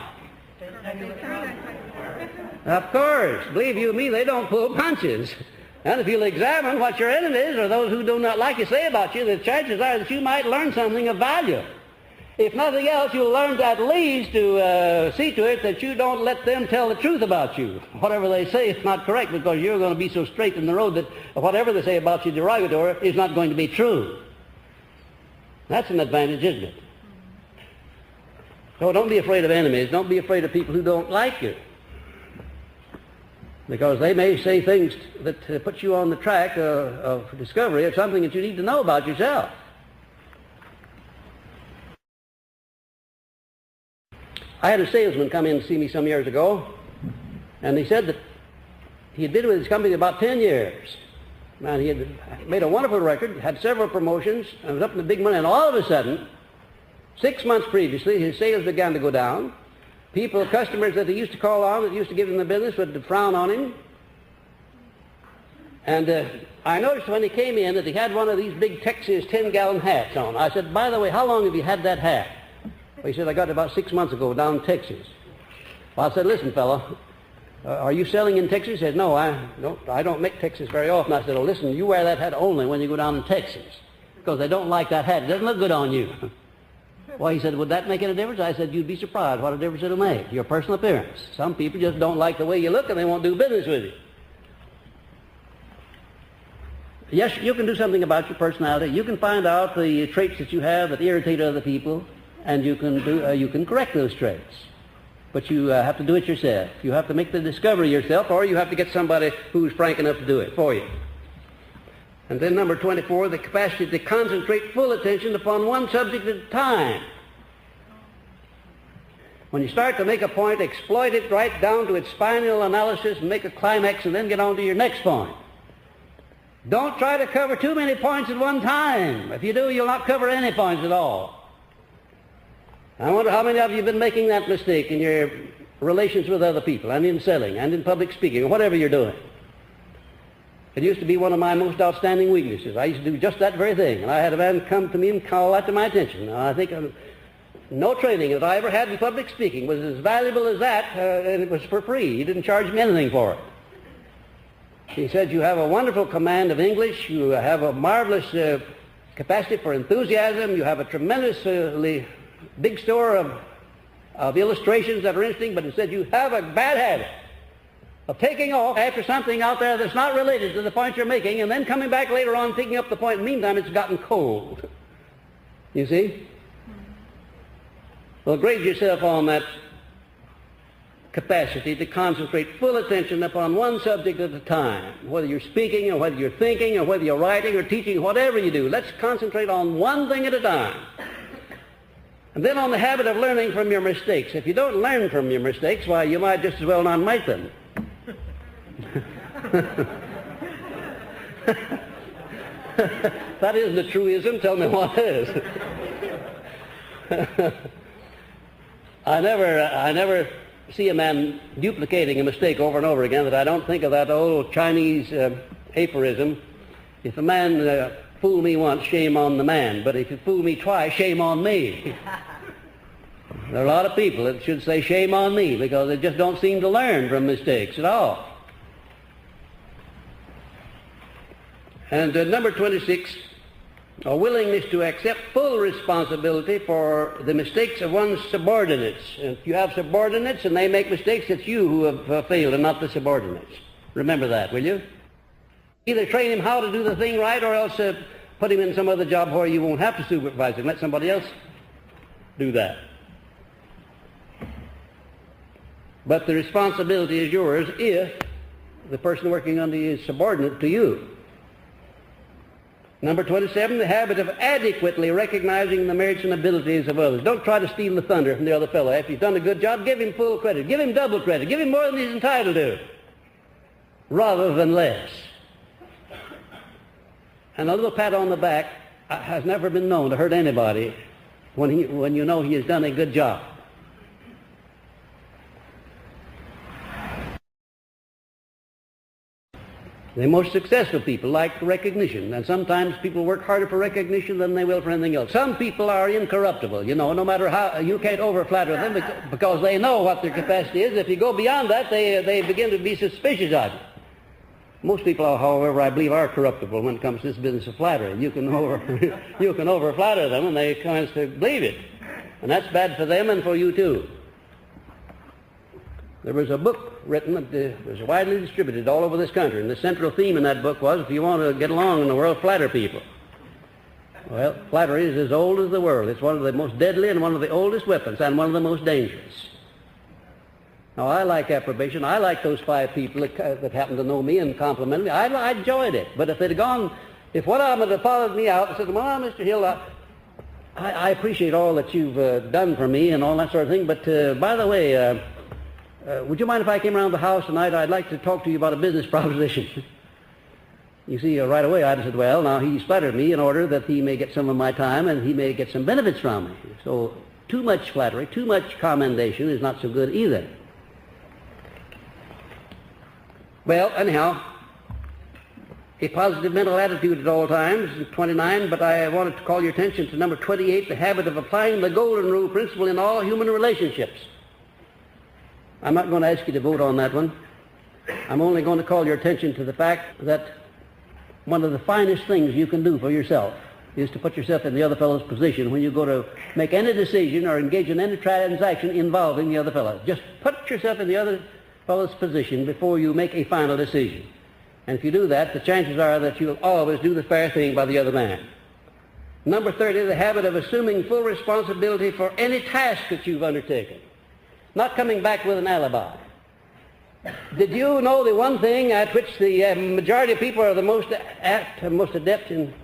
Of course. Believe you me, they don't pull punches. And if you'll examine what your enemies or those who do not like you say about you, the chances are that you might learn something of value. If nothing else, you'll learn at least to see to it that you don't let them tell the truth about you. Whatever they say is not correct, because you're going to be so straight in the road that whatever they say about you derogatory is not going to be true. That's an advantage, isn't it? So don't be afraid of enemies. Don't be afraid of people who don't like you, because they may say things that put you on the track of discovery of something that you need to know about yourself. I had a salesman come in to see me some years ago, and he said that he had been with his company about 10 years. And he had made a wonderful record, had several promotions, and was up in the big money, and all of a sudden, 6 months previously, his sales began to go down. People, customers that he used to call on, that used to give him the business, would frown on him. And I noticed when he came in that he had one of these big Texas 10-gallon hats on. I said, by the way, how long have you had that hat? Well, he said, I got it about 6 months ago down in Texas. Well, I said, listen, fellow, are you selling in Texas? He said, no, I don't make Texas very often. I said, well, listen, you wear that hat only when you go down in Texas, because they don't like that hat. It doesn't look good on you. Well, he said, would that make any difference? I said, you'd be surprised what a difference it'll make, your personal appearance. Some people just don't like the way you look, and they won't do business with you. Yes, you can do something about your personality. You can find out the traits that you have that irritate other people, and you can correct those traits. But you have to do it yourself. You have to make the discovery yourself, or you have to get somebody who's frank enough to do it for you. And then number 24, the capacity to concentrate full attention upon one subject at a time. When you start to make a point, exploit it right down to its final analysis and make a climax, and then get on to your next point. Don't try to cover too many points at one time. If you do, you'll not cover any points at all. I wonder how many of you have been making that mistake in your relations with other people, and in selling, and in public speaking, or whatever you're doing. It used to be one of my most outstanding weaknesses. I used to do just that very thing, and I had a man come to me and call that to my attention. Now, I think no training that I ever had in public speaking was as valuable as that, and it was for free. He didn't charge me anything for it. He said, you have a wonderful command of English, you have a marvelous capacity for enthusiasm, you have a tremendously big store of illustrations that are interesting, but he said, you have a bad habit of taking off after something out there that's not related to the point you're making, and then coming back later on picking up the point. Meantime, it's gotten cold. You see? Well, grade yourself on that capacity to concentrate full attention upon one subject at a time. Whether you're speaking or whether you're thinking or whether you're writing or teaching, whatever you do, let's concentrate on one thing at a time. And then on the habit of learning from your mistakes. If you don't learn from your mistakes, why, you might just as well not make them. That isn't a truism. Tell me what is. I never see a man duplicating a mistake over and over again that I don't think of that old Chinese aphorism, if a man fool me once, shame on the man, but if you fool me twice, shame on me. There are a lot of people that should say shame on me because they just don't seem to learn from mistakes at all. And number 26, a willingness to accept full responsibility for the mistakes of one's subordinates. And if you have subordinates and they make mistakes, it's you who have failed and not the subordinates. Remember that, will you? Either train him how to do the thing right or else put him in some other job where you won't have to supervise him. Let somebody else do that. But the responsibility is yours if the person working under you is subordinate to you. Number 27, the habit of adequately recognizing the merits and abilities of others. Don't try to steal the thunder from the other fellow. If he's done a good job, give him full credit. Give him double credit. Give him more than he's entitled to, rather than less. And a little pat on the back has never been known to hurt anybody when you know he has done a good job. The most successful people like recognition, and sometimes people work harder for recognition than they will for anything else. Some people are incorruptible, you know, no matter how, you can't over-flatter them because they know what their capacity is. If you go beyond that, they begin to be suspicious of you. Most people, however, I believe are corruptible when it comes to this business of flattery. You can over-flatter them and they commence to believe it. And that's bad for them and for you too. There was a book written that was widely distributed all over this country, and the central theme in that book was, if you want to get along in the world, flatter people. Well, flattery is as old as the world. It's one of the most deadly and one of the oldest weapons and one of the most dangerous. Now, I like approbation. I like those 5 people that happen to know me and complimented me. I enjoyed it. But if they'd gone, if one of them had followed me out and said, well, Mr. Hill, I appreciate all that you've done for me and all that sort of thing, but by the way, would you mind if I came around the house tonight? I'd like to talk to you about a business proposition. You see, right away I'd have said, well, now he's flattered me in order that he may get some of my time and he may get some benefits from me. So too much flattery, too much commendation is not so good either. Well, anyhow, a positive mental attitude at all times, 29, but I wanted to call your attention to number 28, the habit of applying the golden rule principle in all human relationships. I'm not going to ask you to vote on that one. I'm only going to call your attention to the fact that one of the finest things you can do for yourself is to put yourself in the other fellow's position when you go to make any decision or engage in any transaction involving the other fellow. Just put yourself in the other fellow's position before you make a final decision. And if you do that, the chances are that you'll always do the fair thing by the other man. Number 30, the habit of assuming full responsibility for any task that you've undertaken. Not coming back with an alibi. Did you know the one thing at which the majority of people are the most adept in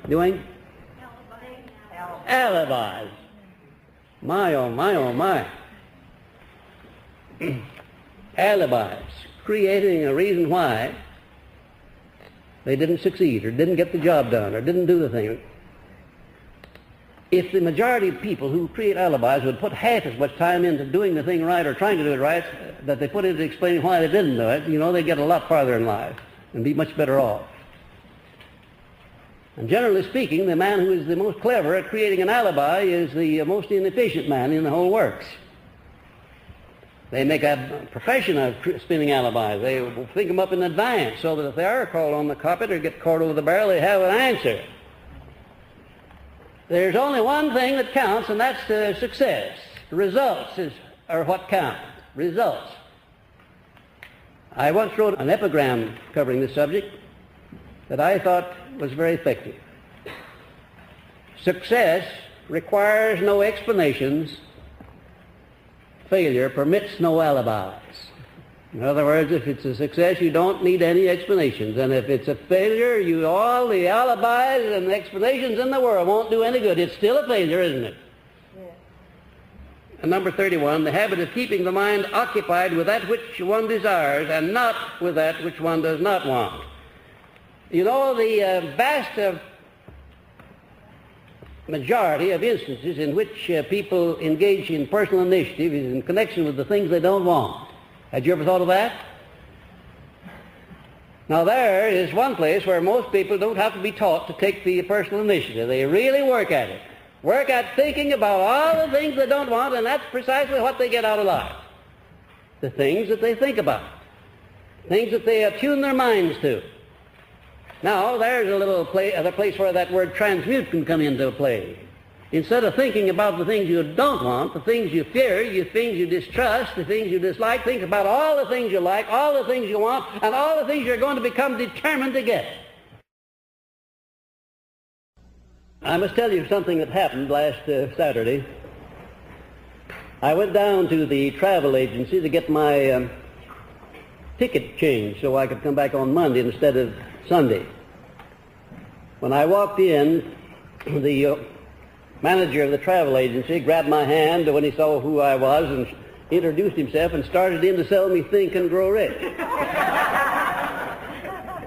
doing? Alibis. My, oh my, oh my. Alibis. Creating a reason why they didn't succeed or didn't get the job done or didn't do the thing. If the majority of people who create alibis would put half as much time into doing the thing right or trying to do it right that they put into explaining why they didn't do it, you know, they'd get a lot farther in life and be much better off. And generally speaking, the man who is the most clever at creating an alibi is the most inefficient man in the whole works. They make a profession of spinning alibis. They think them up in advance so that if they are called on the carpet or get caught over the barrel, they have an answer. There's only one thing that counts, and that's success. Results are what count. Results. I once wrote an epigram covering this subject that I thought was very effective. Success requires no explanations, failure permits no alibis. In other words, if it's a success, you don't need any explanations. And if it's a failure, all the alibis and explanations in the world won't do any good. It's still a failure, isn't it? Yeah. And number 31, the habit of keeping the mind occupied with that which one desires and not with that which one does not want. You know, the vast majority of instances in which people engage in personal initiative is in connection with the things they don't want. Had you ever thought of that? Now there is one place where most people don't have to be taught to take the personal initiative. They really work at it. Work at thinking about all the things they don't want, and that's precisely what they get out of life. The things that they think about. Things that they attune their minds to. Now, there's a place where that word transmute can come into play. Instead of thinking about the things you don't want, the things you fear, the things you distrust, the things you dislike, think about all the things you like, all the things you want, and all the things you're going to become determined to get. I must tell you something that happened last Saturday. I went down to the travel agency to get my ticket changed so I could come back on Monday instead of Sunday. When I walked in, the manager of the travel agency grabbed my hand when he saw who I was and introduced himself and started in to sell me Think and Grow Rich.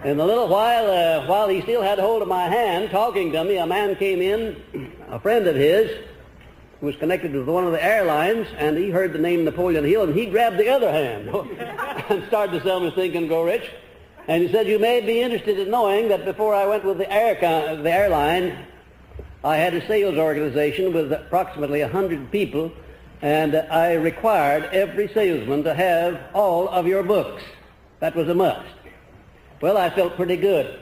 In a little while he still had hold of my hand talking to me, a man came in, a friend of his, who was connected with one of the airlines, and he heard the name Napoleon Hill, and he grabbed the other hand and started to sell me Think and Grow Rich. And he said, you may be interested in knowing that before I went with the airline, I had a sales organization with approximately 100 people, and I required every salesman to have all of your books. That was a must. Well, I felt pretty good.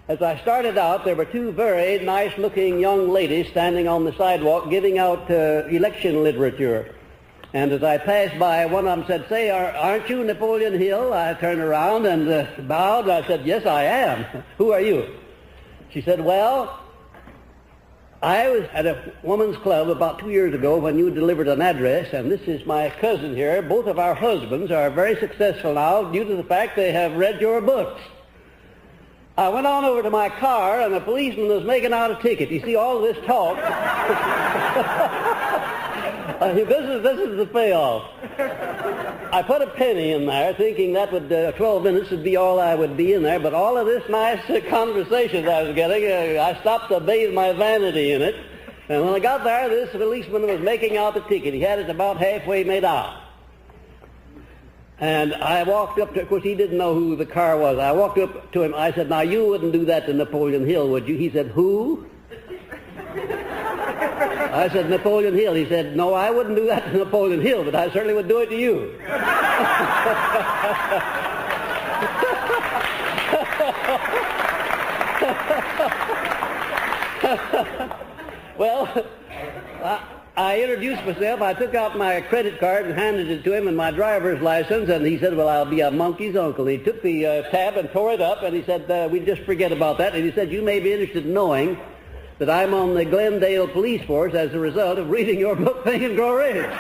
As I started out, there were two very nice-looking young ladies standing on the sidewalk giving out election literature. And as I passed by, one of them said, say, aren't you Napoleon Hill? I turned around and bowed. I said, yes, I am. Who are you? She said, well, I was at a woman's club about 2 years ago when you delivered an address, and this is my cousin here. Both of our husbands are very successful now due to the fact they have read your books. I went on over to my car, and a policeman was making out a ticket. You see, all this talk... This is the payoff. I put a penny in there thinking that would 12 minutes would be all I would be in there, but all of this nice conversation I was getting, I stopped to bathe my vanity in it, and when I got there, this policeman was making out the ticket. He had it about halfway made out. And I walked up to, of course he didn't know who the car was. I walked up to him, I said, now you wouldn't do that to Napoleon Hill, would you? He said, who? I said, Napoleon Hill. He said, no, I wouldn't do that to Napoleon Hill, but I certainly would do it to you. Well, I introduced myself. I took out my credit card and handed it to him and my driver's license, and he said, well, I'll be a monkey's uncle. He took the tab and tore it up, and he said, we just forget about that. And he said, you may be interested in knowing that I'm on the Glendale police force as a result of reading your book, Think and Grow Rich.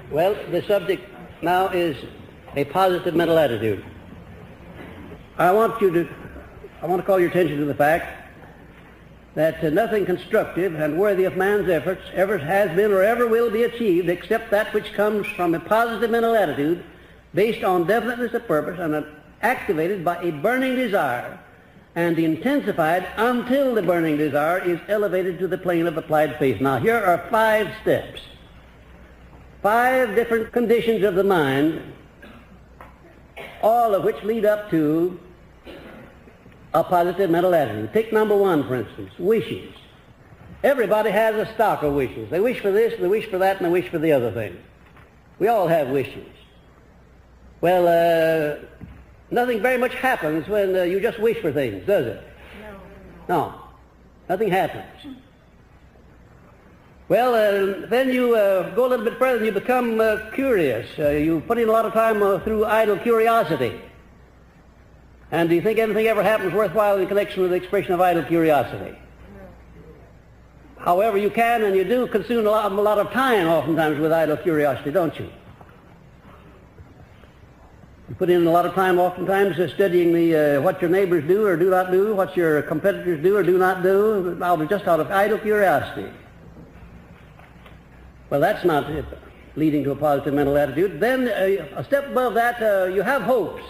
Well, the subject now is a positive mental attitude. I want to call your attention to the fact that nothing constructive and worthy of man's efforts ever has been or ever will be achieved except that which comes from a positive mental attitude based on definiteness of purpose and activated by a burning desire and intensified until the burning desire is elevated to the plane of applied faith. Now, here are 5 steps, 5 different conditions of the mind, all of which lead up to a positive mental attitude. Take number 1, for instance, wishes. Everybody has a stock of wishes. They wish for this, they wish for that, and they wish for the other thing. We all have wishes. Well, nothing very much happens when you just wish for things, does it? No. Nothing happens. Well, then you go a little bit further and you become curious. You put in a lot of time through idle curiosity. And do you think anything ever happens worthwhile in connection with the expression of idle curiosity? However, you can and you do consume a lot of time oftentimes with idle curiosity, don't you? You put in a lot of time oftentimes studying what your neighbors do or do not do, what your competitors do or do not do, just out of idle curiosity. Well, that's not it, leading to a positive mental attitude. Then a step above that, you have hopes.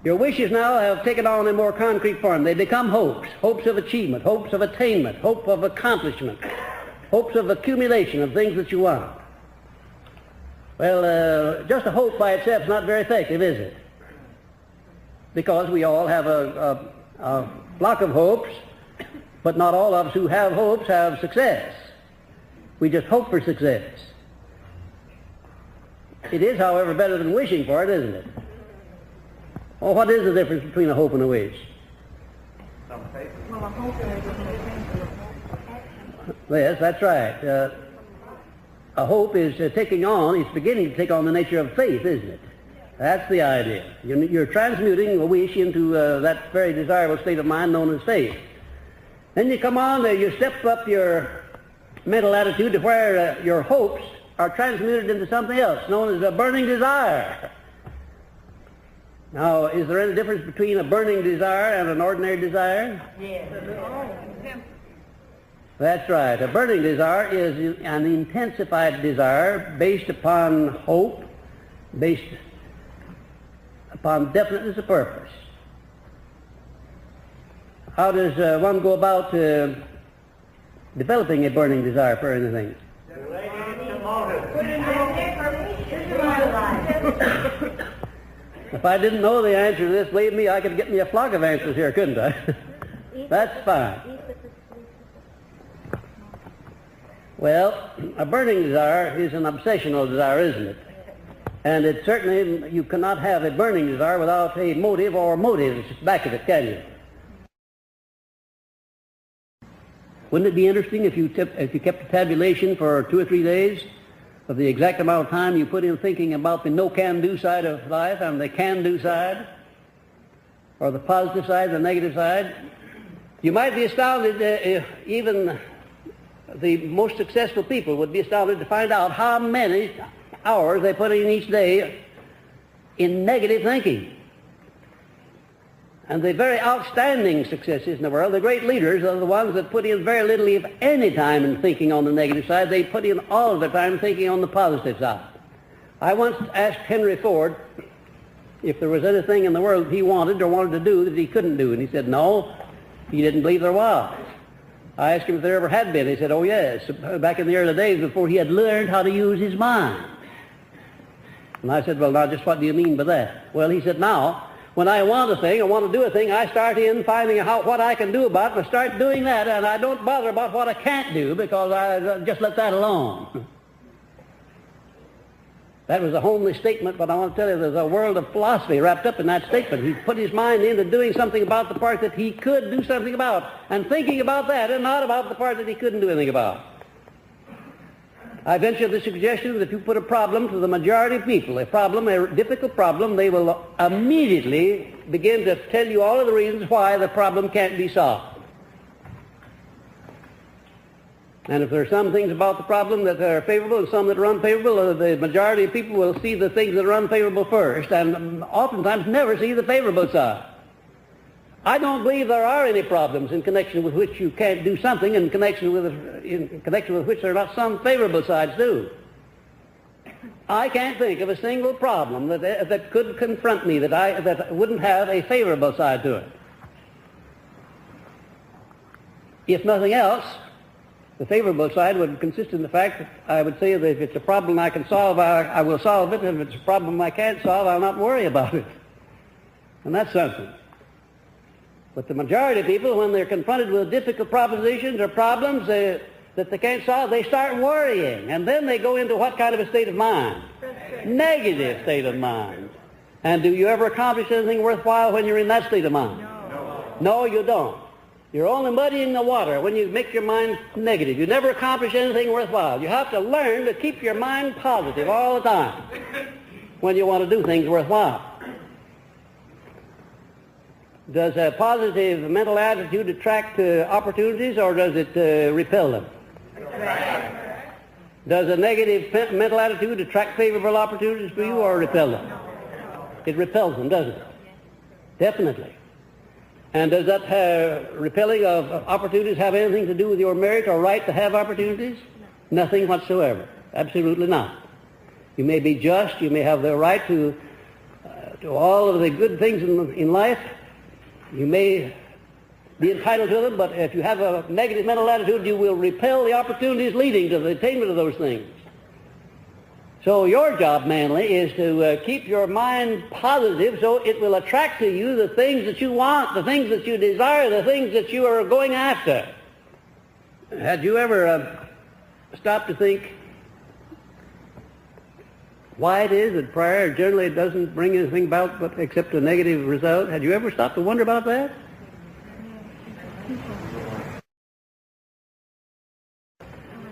Your wishes now have taken on a more concrete form. They become hopes, hopes of achievement, hopes of attainment, hope of accomplishment, hopes of accumulation of things that you want. Well, just a hope by itself is not very effective, is it? Because we all have a flock of hopes, but not all of us who have hopes have success. We just hope for success. It is, however, better than wishing for it, isn't it? Well, what is the difference between a hope and a wish? Well, a hope is Yes, that's right. A hope is it's beginning to take on the nature of faith, isn't it? That's the idea. You're transmuting a wish into that very desirable state of mind known as faith. Then you come on, you step up your mental attitude to where your hopes are transmuted into something else, known as a burning desire. Now, is there any difference between a burning desire and an ordinary desire? yes. That's right. A burning desire is an intensified desire based upon hope, based upon definiteness of purpose. How does one go about developing a burning desire for anything? If I didn't know the answer to this, believe me, I could get me a flock of answers here, couldn't I? That's fine. Well, a burning desire is an obsessional desire, isn't it? And it certainly, you cannot have a burning desire without a motive or motives back of it, can you? Wouldn't it be interesting if you kept a tabulation for 2 or 3 days of the exact amount of time you put in thinking about the no-can-do side of life and the can-do side, or the positive side, the negative side? You might be astounded if even the most successful people would be astounded to find out how many hours they put in each day in negative thinking. And the very outstanding successes in the world, the great leaders, are the ones that put in very little, if any, time in thinking on the negative side. They put in all of their time thinking on the positive side. I once asked Henry Ford if there was anything in the world that he wanted to do that he couldn't do, and he said no, he didn't believe there was. I asked him if there ever had been. He said, oh yes, back in the early days before he had learned how to use his mind. And I said, well, now just what do you mean by that? Well, he said, now, when I want a thing, I want to do a thing, I start in finding out what I can do about it, and I start doing that, and I don't bother about what I can't do because I just let that alone. That was a homely statement, but I want to tell you there's a world of philosophy wrapped up in that statement. He put his mind into doing something about the part that he could do something about, and thinking about that and not about the part that he couldn't do anything about. I venture the suggestion that if you put a problem to the majority of people, a difficult problem, they will immediately begin to tell you all of the reasons why the problem can't be solved. And if there are some things about the problem that are favorable and some that are unfavorable, the majority of people will see the things that are unfavorable first and oftentimes never see the favorable side. I don't believe there are any problems in connection with which you can't do something in connection with which there are not some favorable sides too. I can't think of a single problem that could confront me that wouldn't have a favorable side to it. If nothing else, the favorable side would consist in the fact that I would say that if it's a problem I can solve, I will solve it, and if it's a problem I can't solve, I'll not worry about it. And that's something. But the majority of people, when they're confronted with difficult propositions or problems that they can't solve, they start worrying, and then they go into what kind of a state of mind? Negative state of mind. And do you ever accomplish anything worthwhile when you're in that state of mind? No, you don't. You're only muddying the water when you make your mind negative. You never accomplish anything worthwhile. You have to learn to keep your mind positive all the time when you want to do things worthwhile. Does a positive mental attitude attract opportunities, or does it repel them? Does a negative mental attitude attract favorable opportunities for you, or repel them? It repels them, doesn't it? Definitely. And does that repelling of opportunities have anything to do with your merit or right to have opportunities? Nothing whatsoever. Absolutely not. You may be just, you may have the right to all of the good things in life. You may be entitled to them, but if you have a negative mental attitude, you will repel the opportunities leading to the attainment of those things. So your job, mainly, is to keep your mind positive so it will attract to you the things that you want, the things that you desire, the things that you are going after. Had you ever stopped to think why it is that prayer generally doesn't bring anything about except a negative result? Had you ever stopped to wonder about that?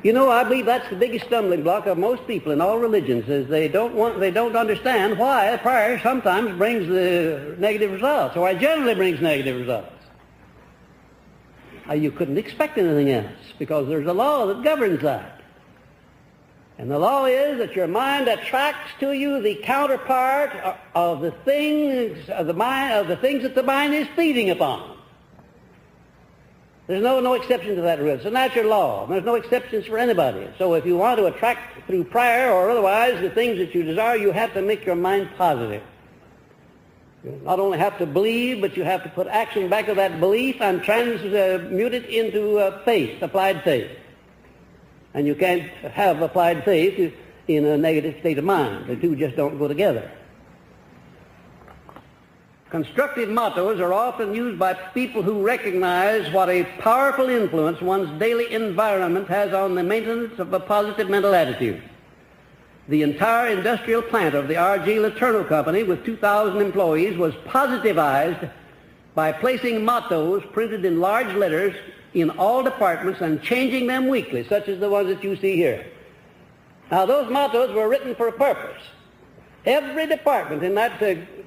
You know, I believe that's the biggest stumbling block of most people in all religions, is they don't understand why prayer sometimes brings the negative results, or why it generally brings negative results. You couldn't expect anything else, because there's a law that governs that. And the law is that your mind attracts to you the counterpart of the things of the things that the mind is feeding upon. There's no exception to that rule. It's a natural law. There's no exceptions for anybody. So if you want to attract through prayer or otherwise the things that you desire, you have to make your mind positive. You not only have to believe, but you have to put action back of that belief and transmute it into faith, applied faith. And you can't have applied faith in a negative state of mind. The two just don't go together. Constructive mottos are often used by people who recognize what a powerful influence one's daily environment has on the maintenance of a positive mental attitude. The entire industrial plant of the R.G. Letourneau Company, with 2,000 employees, was positivized by placing mottos printed in large letters in all departments and changing them weekly, such as the ones that you see here. Now, those mottos were written for a purpose. Every department in that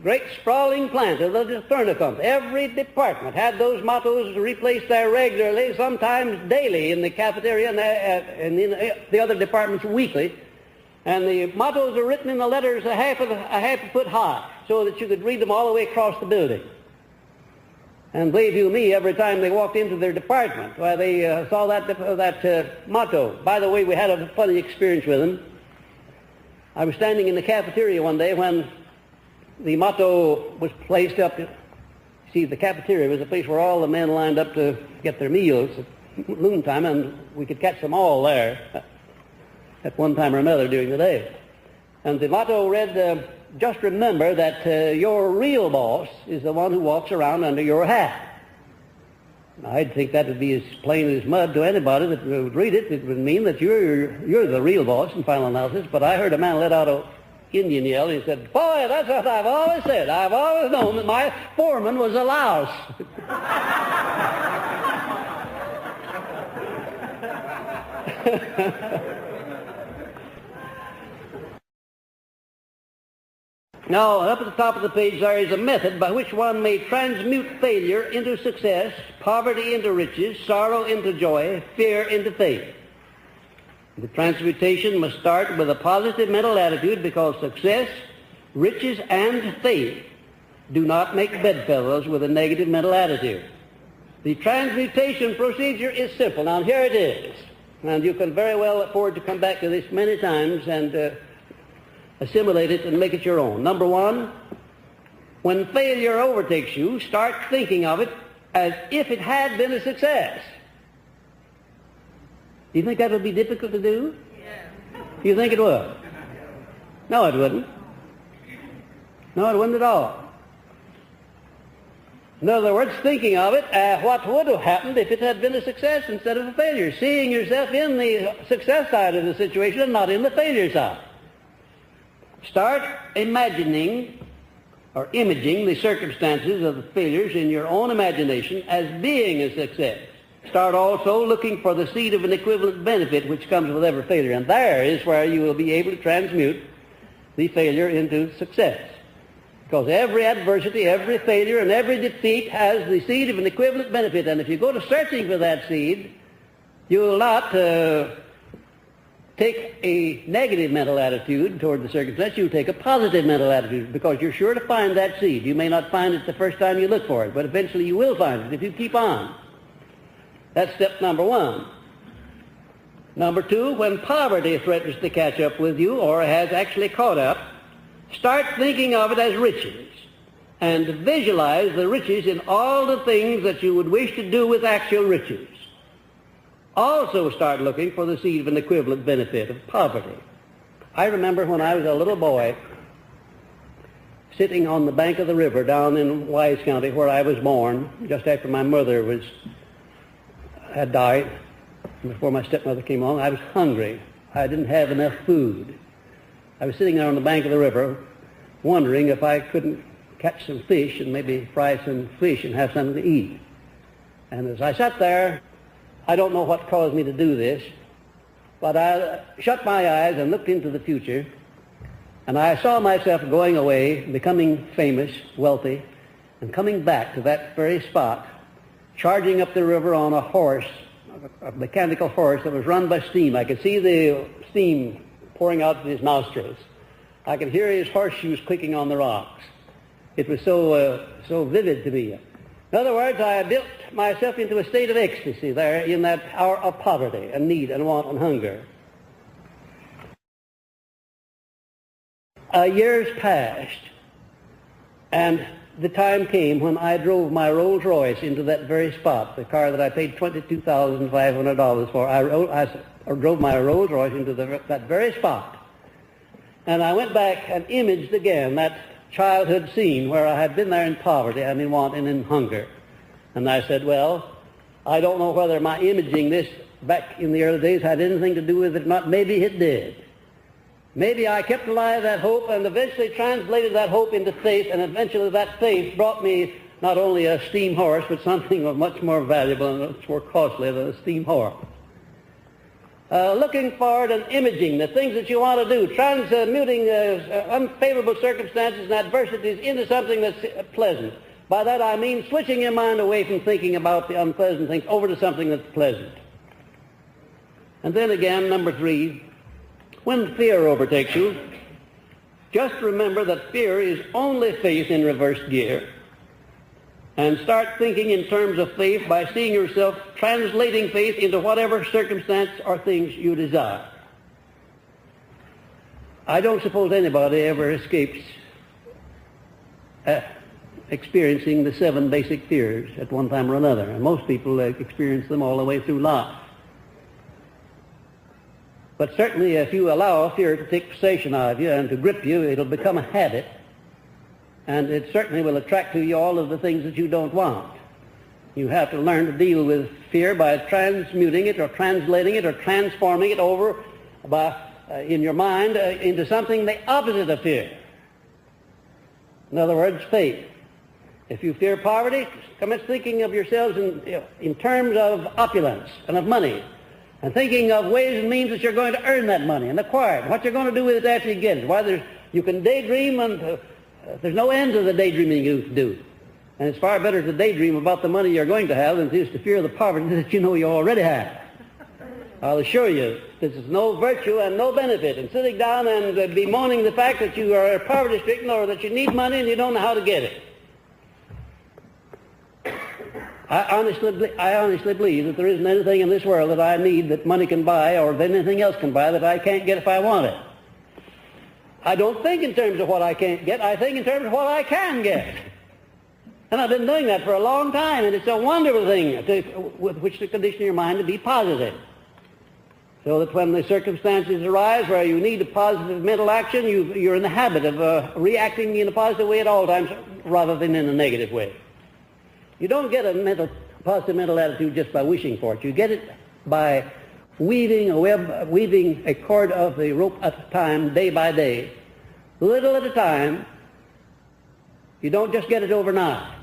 great sprawling plant of the Letourneau Company, every department had those mottos replaced there regularly, sometimes daily in the cafeteria, and in the other departments weekly. And the mottos are written in the letters a half a foot high, so that you could read them all the way across the building. And believe you me, every time they walked into their department, well, they saw that motto. By the way, we had a funny experience with them. I was standing in the cafeteria one day when the motto was placed up. See, the cafeteria was a place where all the men lined up to get their meals at noon time, and we could catch them all there at one time or another during the day. And the motto read, just remember that your real boss is the one who walks around under your hat. Now, I'd think that would be as plain as mud to anybody that would read it. It would mean that you're the real boss in final analysis. But I heard a man let out an Indian yell, and he said, boy, that's what I've always said. I've always known that my foreman was a louse. Now, up at the top of the page there is a method by which one may transmute failure into success, poverty into riches, sorrow into joy, fear into faith. The transmutation must start with a positive mental attitude, because success, riches, and faith do not make bedfellows with a negative mental attitude. The transmutation procedure is simple. Now, here it is. And you can very well afford to come back to this many times and assimilate it and make it your own. Number one, when failure overtakes you, start thinking of it as if it had been a success. Do you think that would be difficult to do? Yeah. You think it would? No, it wouldn't. No, it wouldn't at all. In other words, thinking of it, what would have happened if it had been a success instead of a failure. Seeing yourself in the success side of the situation and not in the failure side. Start imagining or imaging the circumstances of the failures in your own imagination as being a success. Start also looking for the seed of an equivalent benefit which comes with every failure. And there is where you will be able to transmute the failure into success. Because every adversity, every failure, and every defeat has the seed of an equivalent benefit. And if you go to searching for that seed, you will not take a negative mental attitude toward the circumstance. You'll take a positive mental attitude, because you're sure to find that seed. You may not find it the first time you look for it, but eventually you will find it if you keep on. That's step number one. Number two, when poverty threatens to catch up with you or has actually caught up, start thinking of it as riches, and visualize the riches in all the things that you would wish to do with actual riches. Also start looking for the seed of an equivalent benefit of poverty. I remember when I was a little boy, sitting on the bank of the river down in Wise County, where I was born, just after my mother had died, before my stepmother came along. I was hungry. I didn't have enough food. I was sitting there on the bank of the river, wondering if I couldn't catch some fish and maybe fry some fish and have something to eat. And as I sat there, I don't know what caused me to do this, but I shut my eyes and looked into the future, and I saw myself going away, becoming famous, wealthy, and coming back to that very spot, charging up the river on a horse, a mechanical horse that was run by steam. I could see the steam pouring out of his nostrils. I could hear his horseshoes clicking on the rocks. It was so vivid to me. In other words, I built myself into a state of ecstasy there in that hour of poverty and need and want and hunger. Years passed, and the time came when I drove my Rolls Royce into that very spot, the car that I paid $22,500 for. I drove my Rolls Royce into that very spot. And I went back and imaged again that childhood scene where I had been there in poverty and in want and in hunger. And I said, well, I don't know whether my imaging this back in the early days had anything to do with it or not. Maybe it did. Maybe I kept alive that hope and eventually translated that hope into faith, and eventually that faith brought me not only a steam horse, but something of much more valuable and much more costly than a steam horse. Looking forward and imaging the things that you want to do, transmuting unfavorable circumstances and adversities into something that's pleasant. By that I mean switching your mind away from thinking about the unpleasant things over to something that's pleasant. And then again, number three, when fear overtakes you, just remember that fear is only faith in reverse gear. And start thinking in terms of faith by seeing yourself translating faith into whatever circumstance or things you desire. I don't suppose anybody ever escapes experiencing the 7 basic fears at one time or another. And most people experience them all the way through life. But certainly if you allow fear to take possession of you and to grip you, it'll become a habit. And it certainly will attract to you all of the things that you don't want. You have to learn to deal with fear by transmuting it or translating it or transforming it over in your mind into something the opposite of fear. In other words, faith. If you fear poverty, commence thinking of yourselves in terms of opulence and of money, and thinking of ways and means that you're going to earn that money and acquire it, what you're going to do with it after you get it. Why you can daydream, and there's no end to the daydreaming you can do. And it's far better to daydream about the money you're going to have than it is to fear the poverty that you know you already have. I'll assure you, this is no virtue and no benefit in sitting down and bemoaning the fact that you are poverty-stricken or that you need money and you don't know how to get it. I honestly believe that there isn't anything in this world that I need that money can buy or that anything else can buy that I can't get if I want it. I don't think in terms of what I can't get. I think in terms of what I can get. And I've been doing that for a long time, and it's a wonderful thing with which to condition your mind to be positive. So that when the circumstances arise where you need a positive mental action, you're in the habit of reacting in a positive way at all times rather than in a negative way. You don't get a positive mental attitude just by wishing for it. You get it by weaving a cord of the rope at a time, day by day, little at a time. You don't just get it overnight.